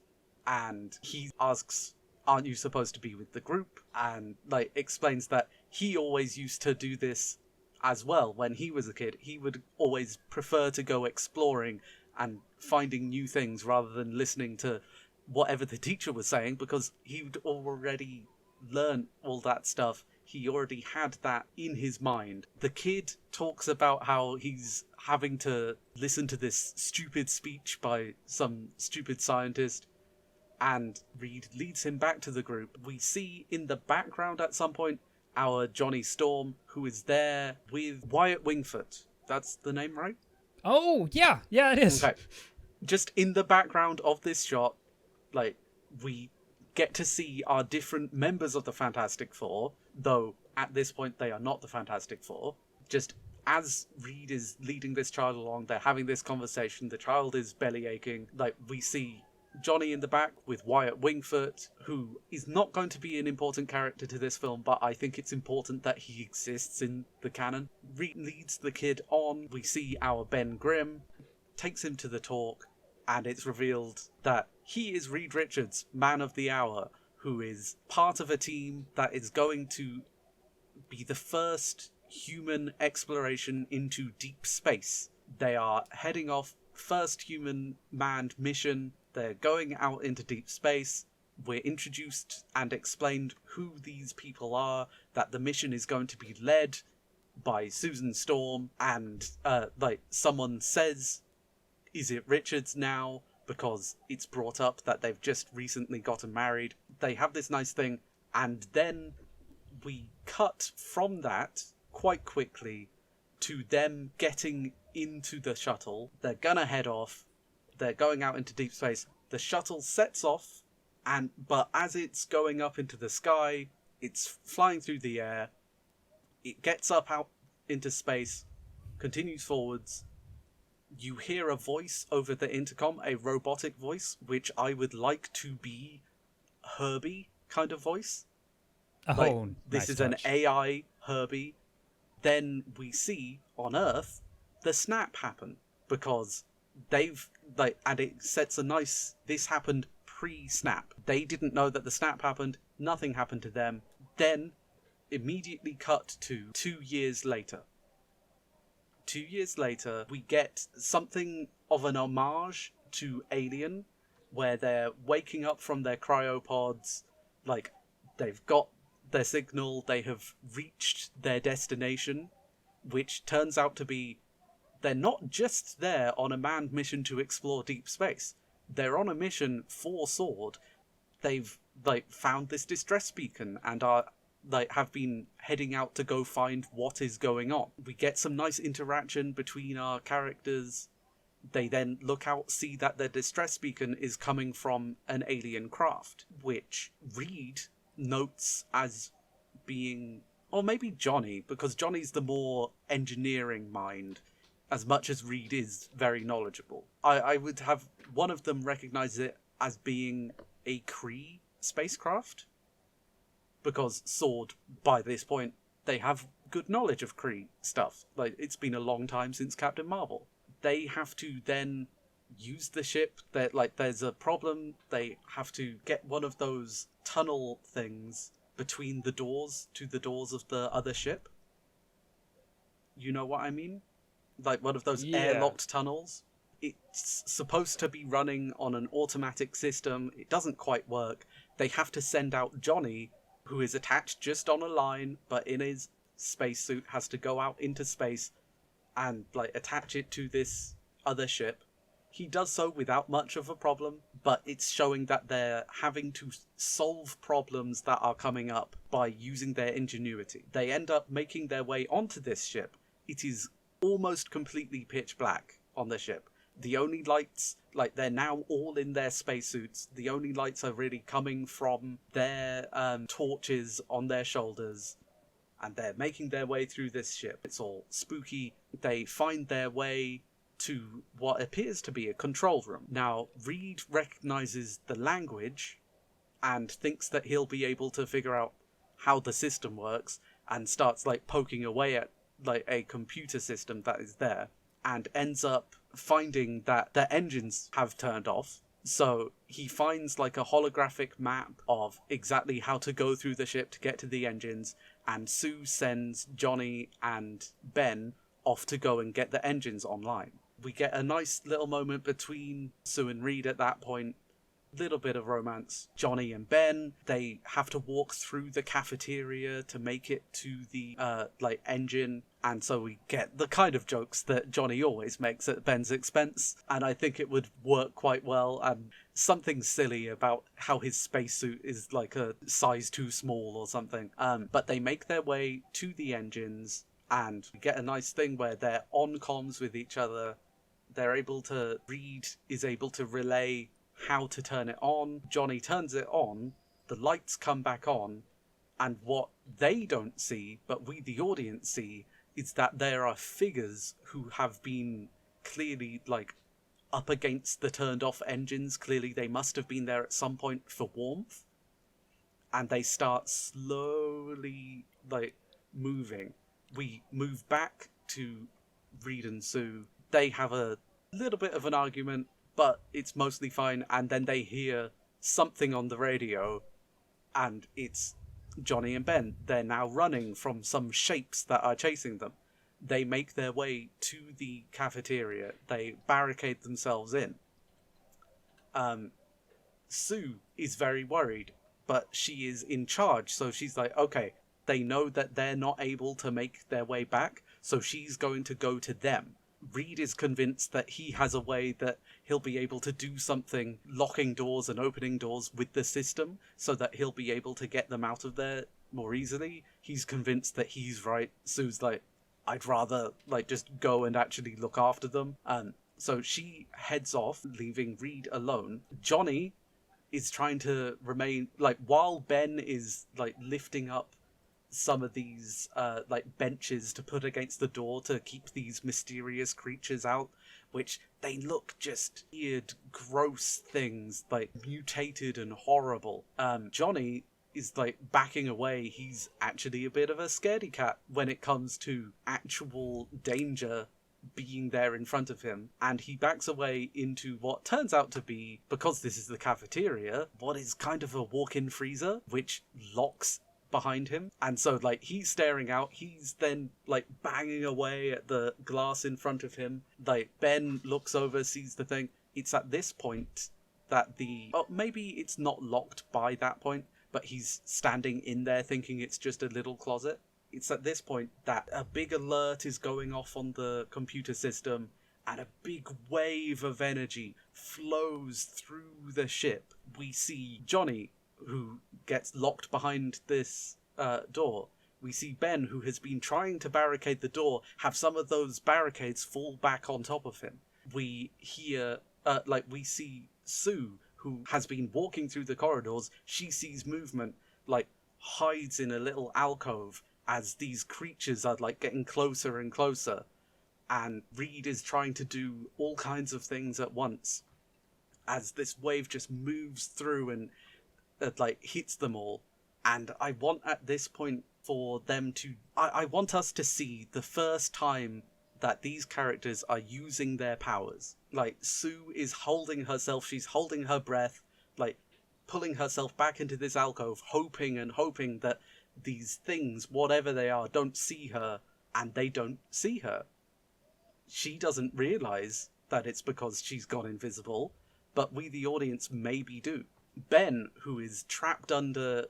And he asks, aren't you supposed to be with the group? And, like, explains that he always used to do this as well when he was a kid. He would always prefer to go exploring and finding new things rather than listening to whatever the teacher was saying, because he'd already learned all that stuff. He already had that in his mind. The kid talks about how he's having to listen to this stupid speech by some stupid scientist, and Reed leads him back to the group. We see in the background at some point our Johnny Storm, who is there with Wyatt Wingfoot. That's the name, right? Oh, yeah, it is. Okay. Just in the background of this shot, like, we get to see our different members of the Fantastic Four, though at this point they are not the Fantastic Four. Just as Reed is leading this child along, they're having this conversation, the child is belly aching, like, we see Johnny in the back with Wyatt Wingfoot, who is not going to be an important character to this film, but I think it's important that he exists in the canon. Reed leads the kid on. We see our Ben Grimm, takes him to the talk, and it's revealed that he is Reed Richards, Man of the Hour, who is part of a team that is going to be the first human exploration into deep space. They are heading off, first human manned mission. They're going out into deep space. We're introduced and explained who these people are, that the mission is going to be led by Susan Storm, and like, someone says, is it Richards now? Because it's brought up that they've just recently gotten married. They have this nice thing, and then we cut from that quite quickly to them getting into the shuttle. They're gonna head off. They're going out into deep space. The shuttle sets off, but as it's going up into the sky, it's flying through the air. It gets up out into space, continues forwards. You hear a voice over the intercom, a robotic voice, which I would like to be Herbie kind of voice. Oh, this nice is touch. an AI Herbie. Then we see on Earth the snap happen, because they've, like, and it sets a nice, this happened pre-snap. They didn't know that the snap happened. Nothing happened to them. Then immediately cut to 2 years later. 2 years later, we get something of an homage to Alien, where they're waking up from their cryopods, like, they've got their signal, they have reached their destination, which turns out to be they're not just there on a manned mission to explore deep space. They're on a mission for Sword. They've found this distress beacon and are have been heading out to go find what is going on. We get some nice interaction between our characters. They then look out, see that their distress beacon is coming from an alien craft, which Reed notes as being, or maybe Johnny, because Johnny's the more engineering mind, as much as Reed is very knowledgeable. I would have one of them recognize it as being a Kree spacecraft, because Sword, by this point, they have good knowledge of Kree stuff. Like, it's been a long time since Captain Marvel. They have to then use the ship. There's a problem. They have to get one of those tunnel things between the doors to the doors of the other ship. You know what I mean? Like one of those airlocked tunnels. It's supposed to be running on an automatic system. It doesn't quite work. They have to send out Johnny, who is attached just on a line, but in his spacesuit, has to go out into space and attach it to this other ship. He does so without much of a problem, but it's showing that they're having to solve problems that are coming up by using their ingenuity. They end up making their way onto this ship. It is almost completely pitch black on the ship. The only lights, they're now all in their spacesuits. The only lights are really coming from their torches on their shoulders. And they're making their way through this ship. It's all spooky. They find their way to what appears to be a control room. Now, Reed recognizes the language and thinks that he'll be able to figure out how the system works, and starts poking away at a computer system that is there, and ends up finding that the engines have turned off. So he finds a holographic map of exactly how to go through the ship to get to the engines, and Sue sends Johnny and Ben off to go and get the engines online. We get a nice little moment between Sue and Reed at that point. Little bit of romance. Johnny and Ben, they have to walk through the cafeteria to make it to the engine, and so we get the kind of jokes that Johnny always makes at Ben's expense, and I think it would work quite well. And something silly about how his spacesuit is a size too small or something. But they make their way to the engines, and we get a nice thing where they're on comms with each other. Reed is able to relay how to turn it on. Johnny turns it on, the lights come back on, and what they don't see, but we the audience see, is that there are figures who have been clearly up against the turned off engines. Clearly they must have been there at some point for warmth, and they start slowly moving. We move back to Reed and Sue. They have a little bit of an argument, but it's mostly fine, and then they hear something on the radio, and it's Johnny and Ben. They're now running from some shapes that are chasing them. They make their way to the cafeteria. They barricade themselves in. Sue is very worried, but she is in charge, so she's okay, they know that they're not able to make their way back, so she's going to go to them. Reed is convinced that he has a way that he'll be able to do something, locking doors and opening doors with the system, so that he'll be able to get them out of there more easily. He's convinced that he's right. Sue's I'd rather just go and actually look after them. So she heads off, leaving Reed alone. Johnny is trying to remain, while Ben is lifting up some of these benches to put against the door to keep these mysterious creatures out, which they look just weird, gross things, mutated and horrible. Johnny is backing away. He's actually a bit of a scaredy cat when it comes to actual danger being there in front of him, and he backs away into what turns out to be, because this is the cafeteria, what is kind of a walk-in freezer, which locks behind him. And so he's staring out, he's then banging away at the glass in front of him. Ben looks over, sees the thing. It's at this point that maybe it's not locked by that point, but he's standing in there thinking it's just a little closet. It's at this point that a big alert is going off on the computer system, and a big wave of energy flows through the ship. We see Johnny, who gets locked behind this door. We see Ben, who has been trying to barricade the door, have some of those barricades fall back on top of him. We hear, we see Sue, who has been walking through the corridors. She sees movement, hides in a little alcove as these creatures are, getting closer and closer. And Reed is trying to do all kinds of things at once as this wave just moves through and hits them all. And I want at this point for them to... I want us to see the first time that these characters are using their powers. Sue is holding herself, she's holding her breath, pulling herself back into this alcove, hoping and hoping that these things, whatever they are, don't see her, and they don't see her. She doesn't realise that it's because she's gone invisible, but we, the audience, maybe do. Ben, who is trapped under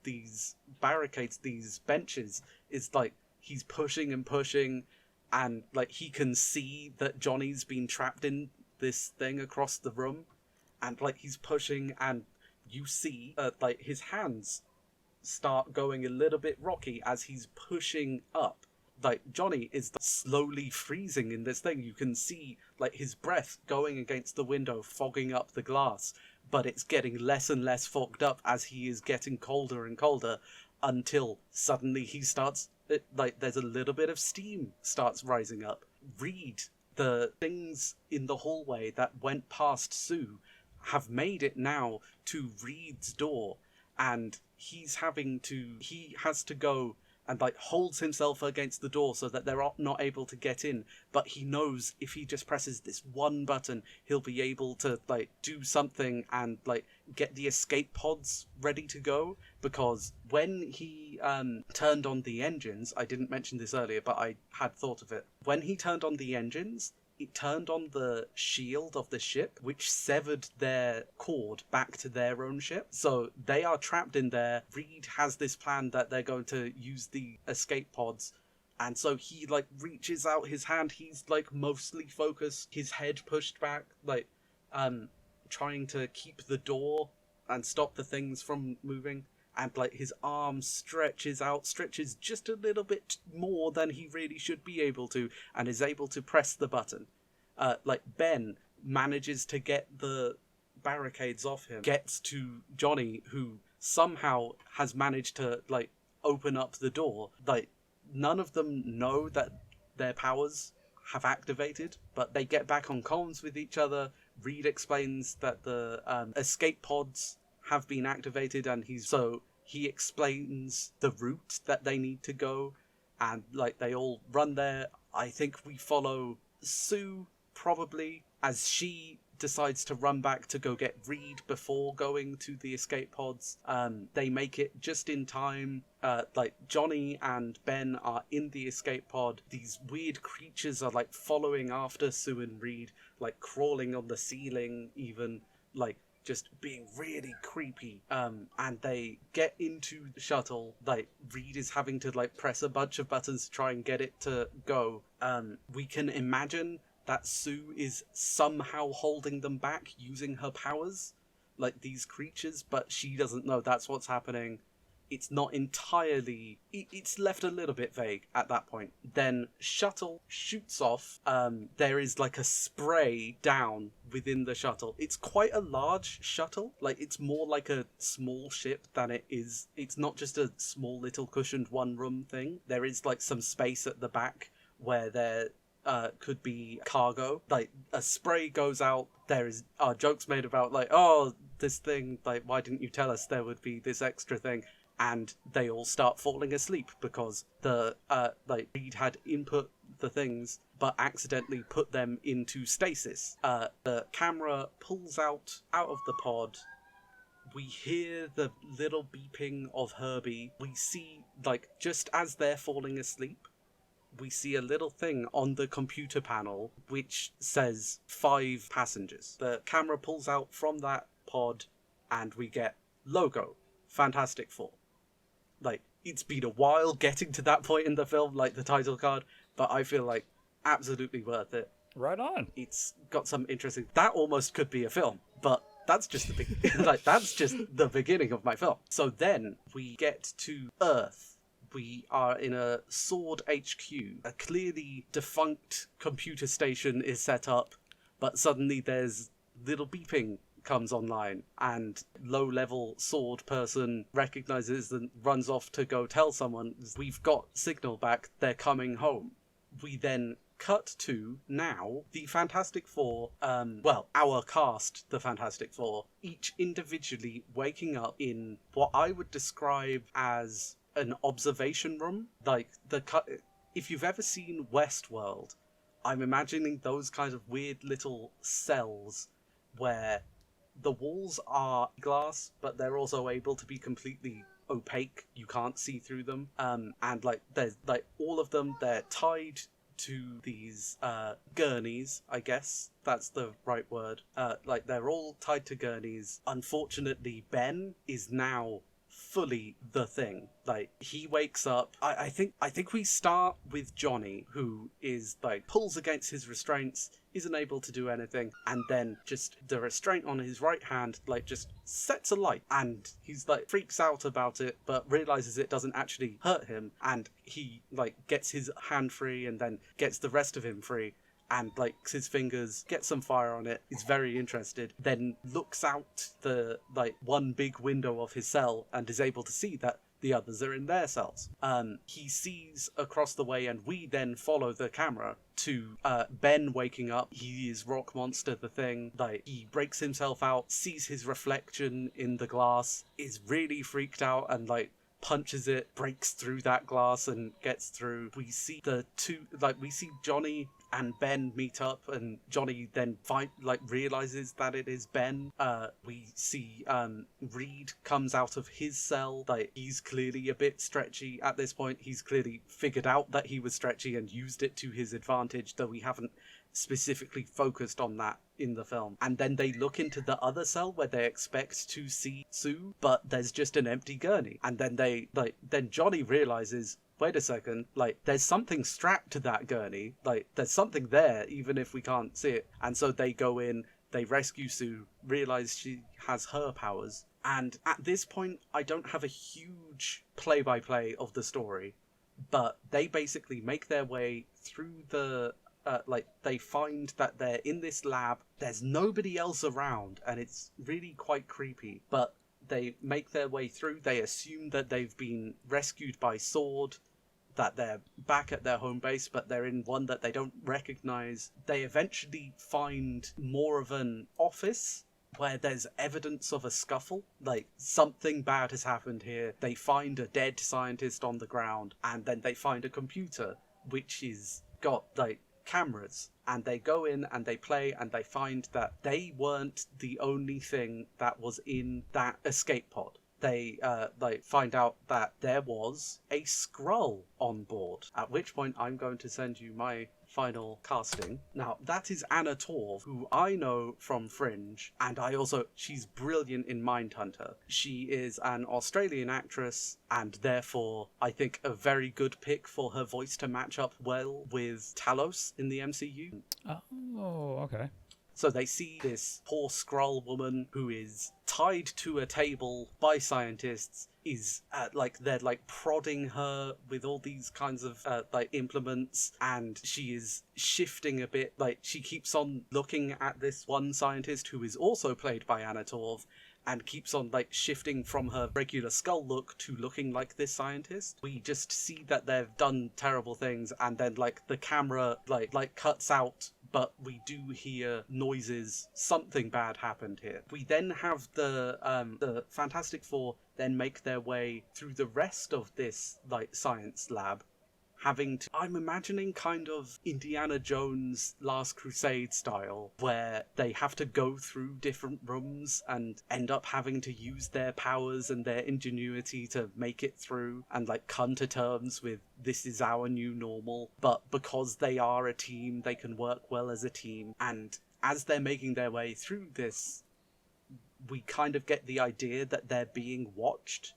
these barricades, these benches, is he's pushing and pushing, and he can see that Johnny's been trapped in this thing across the room, and he's pushing, and you see his hands start going a little bit rocky as he's pushing up. Johnny is slowly freezing in this thing. You can see his breath going against the window, fogging up the glass, but it's getting less and less fogged up as he is getting colder and colder, until suddenly he starts there's a little bit of steam starts rising up. Reed, the things in the hallway that went past Sue have made it now to Reed's door, and he has to go and holds himself against the door so that they're not able to get in. But he knows if he just presses this one button, he'll be able to do something and get the escape pods ready to go. Because when he turned on the engines, I didn't mention this earlier, but I had thought of it. When he turned on the engines, it turned on the shield of the ship, which severed their cord back to their own ship. So they are trapped in there. Reed has this plan that they're going to use the escape pods. And so he, reaches out his hand. He's, mostly focused, his head pushed back, trying to keep the door and stop the things from moving. And, his arm stretches just a little bit more than he really should be able to, and is able to press the button. Ben manages to get the barricades off him, gets to Johnny, who somehow has managed to, open up the door. None of them know that their powers have activated, but they get back on comms with each other. Reed explains that the escape pods have been activated, and he explains the route that they need to go, and they all run there. I think we follow Sue probably as she decides to run back to go get Reed before going to the escape pods. They make it just in time. Johnny and Ben are in the escape pod. These weird creatures are following after Sue and Reed, crawling on the ceiling, even just being really creepy. And they get into the shuttle. Reed is having to press a bunch of buttons to try and get it to go. We can imagine that Sue is somehow holding them back using her powers, these creatures, but she doesn't know that's what's happening. It's not entirely... It's left a little bit vague at that point. Then shuttle shoots off. There is a spray down within the shuttle. It's quite a large shuttle. It's more like a small ship than it is. It's not just a small little cushioned one-room thing. There is some space at the back where there could be cargo. A spray goes out. There are jokes made about oh, this thing, why didn't you tell us there would be this extra thing? And they all start falling asleep because the Reed had input the things but accidentally put them into stasis. The camera pulls out of the pod. We hear the little beeping of Herbie. We see, just as they're falling asleep, we see a little thing on the computer panel which says 5 passengers. The camera pulls out from that pod and we get logo Fantastic Four. Like, it's been a while getting to that point in the film, like the title card, but I feel like absolutely worth it. Right on. It's got some interesting... That almost could be a film, but that's just the that's just the beginning of my film. So then we get to Earth. We are in a Sword HQ. A clearly defunct computer station is set up, but suddenly there's little beeping comes online, and low-level sword person recognizes and runs off to go tell someone, we've got signal back, they're coming home. We then cut to now the Fantastic Four, our cast, the Fantastic Four, each individually waking up in what I would describe as an observation room. Like, if you've ever seen Westworld, I'm imagining those kinds of weird little cells where the walls are glass, but they're also able to be completely opaque. You can't see through them. And like, there's like all of them, they're tied to these gurneys, I guess that's the right word. Like, they're all tied to gurneys. Unfortunately, Ben is now fully the Thing. Like, he wakes up. I think we start with Johnny, who is like pulls against his restraints, isn't able to do anything, and then just the restraint on his right hand like just sets alight, and he's like freaks out about it, but realizes it doesn't actually hurt him, and he like gets his hand free and then gets the rest of him free, and like his fingers, gets some fire on it, is very interested, then looks out the like one big window of his cell and is able to see that the others are in their cells. He sees across the way, and we then follow the camera to Ben waking up. He is Rock Monster, the Thing. Like, he breaks himself out, sees his reflection in the glass, is really freaked out, and like punches it, breaks through that glass and gets through. We see we see Johnny and Ben meet up, and Johnny then realizes that it is Ben. We see Reed comes out of his cell. Like, he's clearly a bit stretchy at this point. He's clearly figured out that he was stretchy and used it to his advantage, though we haven't specifically focused on that in the film. And then they look into the other cell where they expect to see Sue, but there's just an empty gurney. And then then Johnny realizes, wait a second, like, there's something strapped to that gurney. Like, there's something there, even if we can't see it. And so they go in, they rescue Sue, realize she has her powers. And at this point, I don't have a huge play-by-play of the story, but they basically make their way through the they find that they're in this lab. There's nobody else around, and it's really quite creepy. But they make their way through. They assume that they've been rescued by Sword, that they're back at their home base, but they're in one that they don't recognize. They eventually find more of an office where there's evidence of a scuffle. Like, something bad has happened here. They find a dead scientist on the ground, and then they find a computer which is got like cameras, and they go in and they play, and they find that they weren't the only thing that was in that escape pod. They find out that there was a Skrull on board, at which point I'm going to send you my final casting. Now, that is Anna Torv, who I know from Fringe, and she's brilliant in Mindhunter. She is an Australian actress, and therefore I think a very good pick for her voice to match up well with Talos in the MCU. Oh, okay. So they see this poor Skrull woman who is tied to a table by scientists, is they're prodding her with all these kinds of implements, and she is shifting a bit. Like, she keeps on looking at this one scientist who is also played by Anna Torv, and keeps on shifting from her regular skull look to looking like this scientist. We just see that they've done terrible things, and then the camera cuts out, but we do hear noises. Something bad happened here. We then have the Fantastic Four then make their way through the rest of this science lab, I'm imagining kind of Indiana Jones Last Crusade style, where they have to go through different rooms and end up having to use their powers and their ingenuity to make it through, and come to terms with, this is our new normal. But because they are a team, they can work well as a team. And as they're making their way through this we kind of get the idea that they're being watched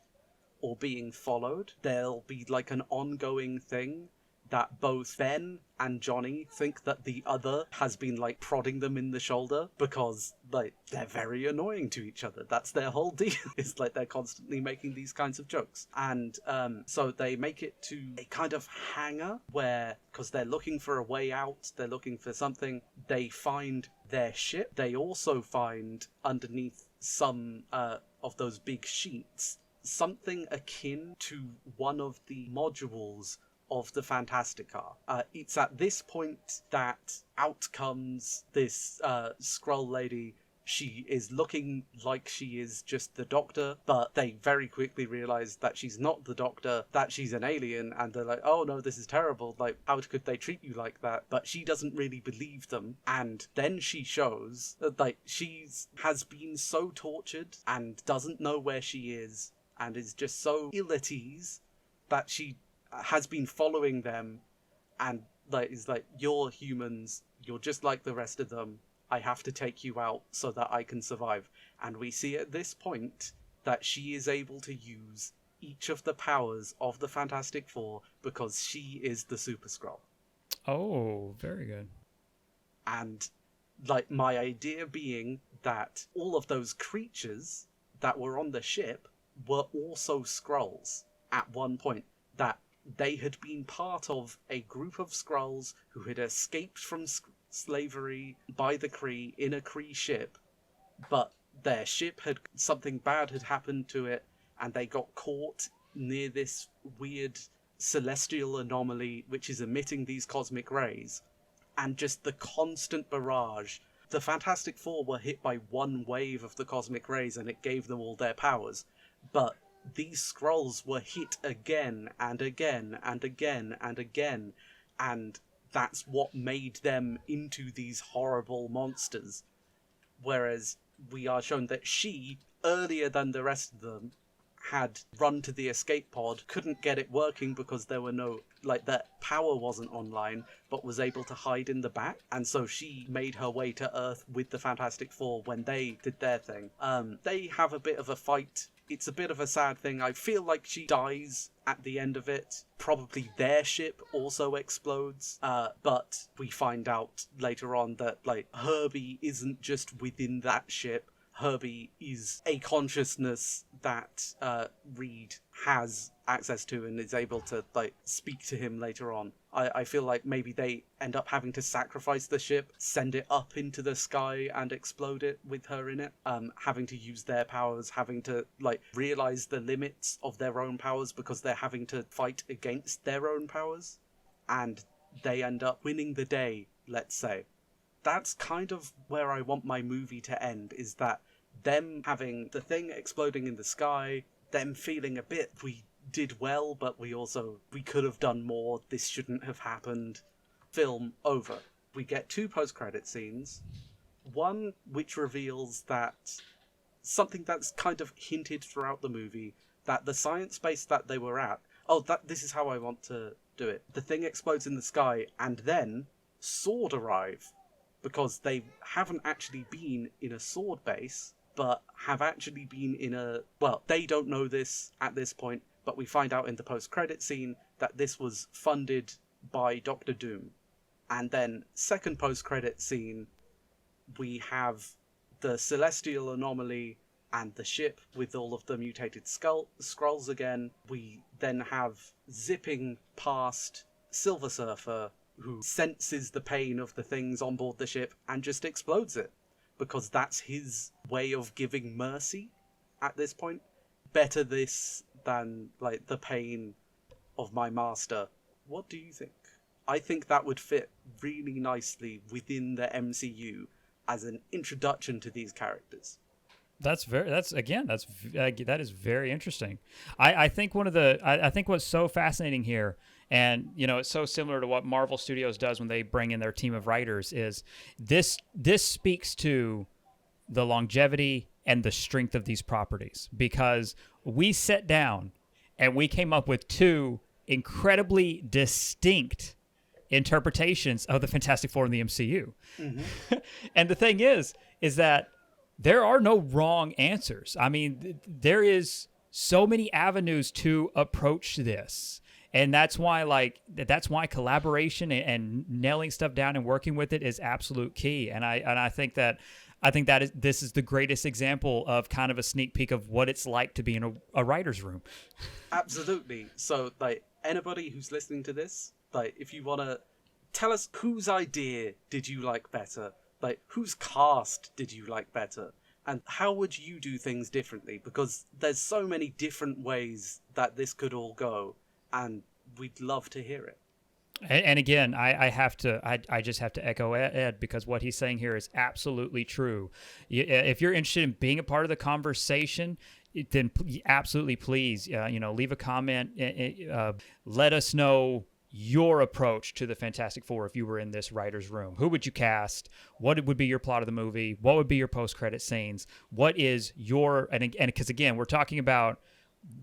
or being followed. There'll be like an ongoing thing that both Ben and Johnny think that the other has been like prodding them in the shoulder because like they're very annoying to each other. That's their whole deal. It's like they're constantly making these kinds of jokes. And so they make it to a kind of hangar where, because they're looking for a way out, they're looking for something, they find their ship. They also find underneath some of those big sheets something akin to one of the modules of the Fantastic Car. It's at this point that out comes this Skrull lady. She is looking like she is just the Doctor, but they very quickly realize that she's not the Doctor, that she's an alien, and they're like, oh no, this is terrible, like, how could they treat you like that? But she doesn't really believe them, and then she shows that, like, has been so tortured and doesn't know where she is, and is just so ill at ease that she has been following them and like is like, you're humans, you're just like the rest of them, I have to take you out so that I can survive. And we see at this point that she is able to use each of the powers of the Fantastic Four because she is the Super Skrull. Oh, very good. And like my idea being that all of those creatures that were on the ship were also Skrulls at one point, that they had been part of a group of Skrulls who had escaped from slavery by the Kree in a Kree ship, but their ship something bad had happened to it, and they got caught near this weird celestial anomaly which is emitting these cosmic rays, and just the constant barrage. The Fantastic Four were hit by one wave of the cosmic rays and it gave them all their powers, but these Skrulls were hit again and again and again and again, and that's what made them into these horrible monsters. Whereas we are shown that she, earlier than the rest of them, had run to the escape pod, couldn't get it working because there were no, like, that power wasn't online, but was able to hide in the back, and so she made her way to Earth with the Fantastic Four when they did their thing. They have a bit of a fight. It's a bit of a sad thing. I feel like she dies at the end of it. Probably their ship also explodes, but we find out later on that, like, Herbie isn't just within that ship. Herbie is a consciousness that Reed has access to and is able to, like, speak to him later on. I feel like maybe they end up having to sacrifice the ship, send it up into the sky and explode it with her in it, having to use their powers, having to, like, realize the limits of their own powers because they're having to fight against their own powers, and they end up winning the day, let's say. That's kind of where I want my movie to end, is that them having the thing exploding in the sky, them feeling a bit, we did well, but we could have done more, this shouldn't have happened. Film over. We get 2 post-credit scenes. One which reveals that something that's kind of hinted throughout the movie, that the science base that they were at, this is how I want to do it. The thing explodes in the sky, and then Sword arrive, because they haven't actually been in a Sword base, but have actually been in they don't know this at this point, but we find out in the post-credit scene that this was funded by Doctor Doom. And then, second post-credit scene, we have the celestial anomaly and the ship with all of the mutated Skrulls again. We then have zipping past Silver Surfer, who senses the pain of the things on board the ship and just explodes it, because that's his way of giving mercy at this point. Better this than, like, the pain of my master. What do you think? I think that would fit really nicely within the MCU as an introduction to these characters. That is very interesting. I think I think what's so fascinating here, and it's so similar to what Marvel Studios does when they bring in their team of writers, is this speaks to the longevity and the strength of these properties, because we sat down and we came up with 2 incredibly distinct interpretations of the Fantastic Four in the MCU. Mm-hmm. And the thing is that there are no wrong answers. I mean, there is so many avenues to approach this. And that's why, that's why collaboration and nailing stuff down and working with it is absolute key. And I think that this is the greatest example of kind of a sneak peek of what it's like to be in a writer's room. Absolutely. So, like, anybody who's listening to this, like, if you want to tell us whose idea did you like better, like, whose cast did you like better, and how would you do things differently? Because there's so many different ways that this could all go, and we'd love to hear it. And again, I just have to echo Ed, because what he's saying here is absolutely true. If you're interested in being a part of the conversation, then absolutely please, leave a comment. Let us know your approach to the Fantastic Four if you were in this writer's room. Who would you cast? What would be your plot of the movie? What would be your post-credit scenes? What is your... And because, again, we're talking about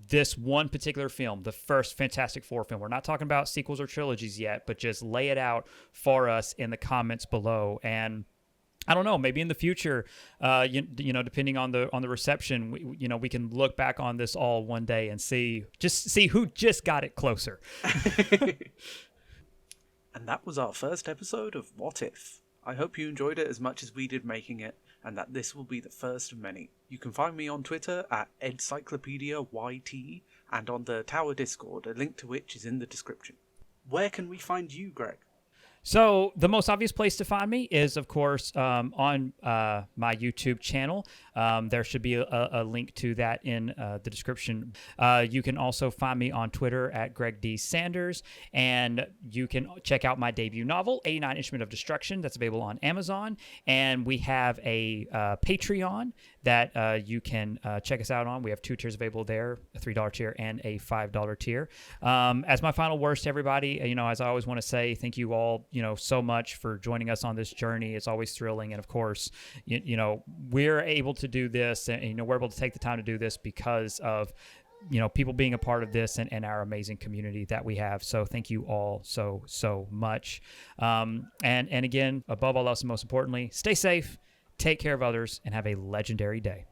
this one particular film, the first Fantastic Four film. We're not talking about sequels or trilogies yet, but just lay it out for us in the comments below. And I don't know, maybe in the future, depending on the reception, we can look back on this all one day and see who just got it closer. And that was our first episode of What If. I hope you enjoyed it as much as we did making it, and that this will be the first of many. You can find me on Twitter at EncyclopediaYT and on the Tower Discord, a link to which is in the description. Where can we find you, Greg? So the most obvious place to find me is, of course, on my YouTube channel. There should be a link to that in the description. You can also find me on Twitter at Greg D. Sanders, and you can check out my debut novel, 89 Instrument of Destruction, that's available on Amazon. And we have a Patreon that you can check us out on. We have 2 tiers available there, a $3 tier and a $5 tier. As my final words to everybody, as I always want to say, thank you all, so much for joining us on this journey. It's always thrilling. And of course, we're able to do this, and, we're able to take the time to do this because of, people being a part of this and our amazing community that we have. So thank you all so much. And again, above all else and most importantly, stay safe, take care of others, and have a legendary day.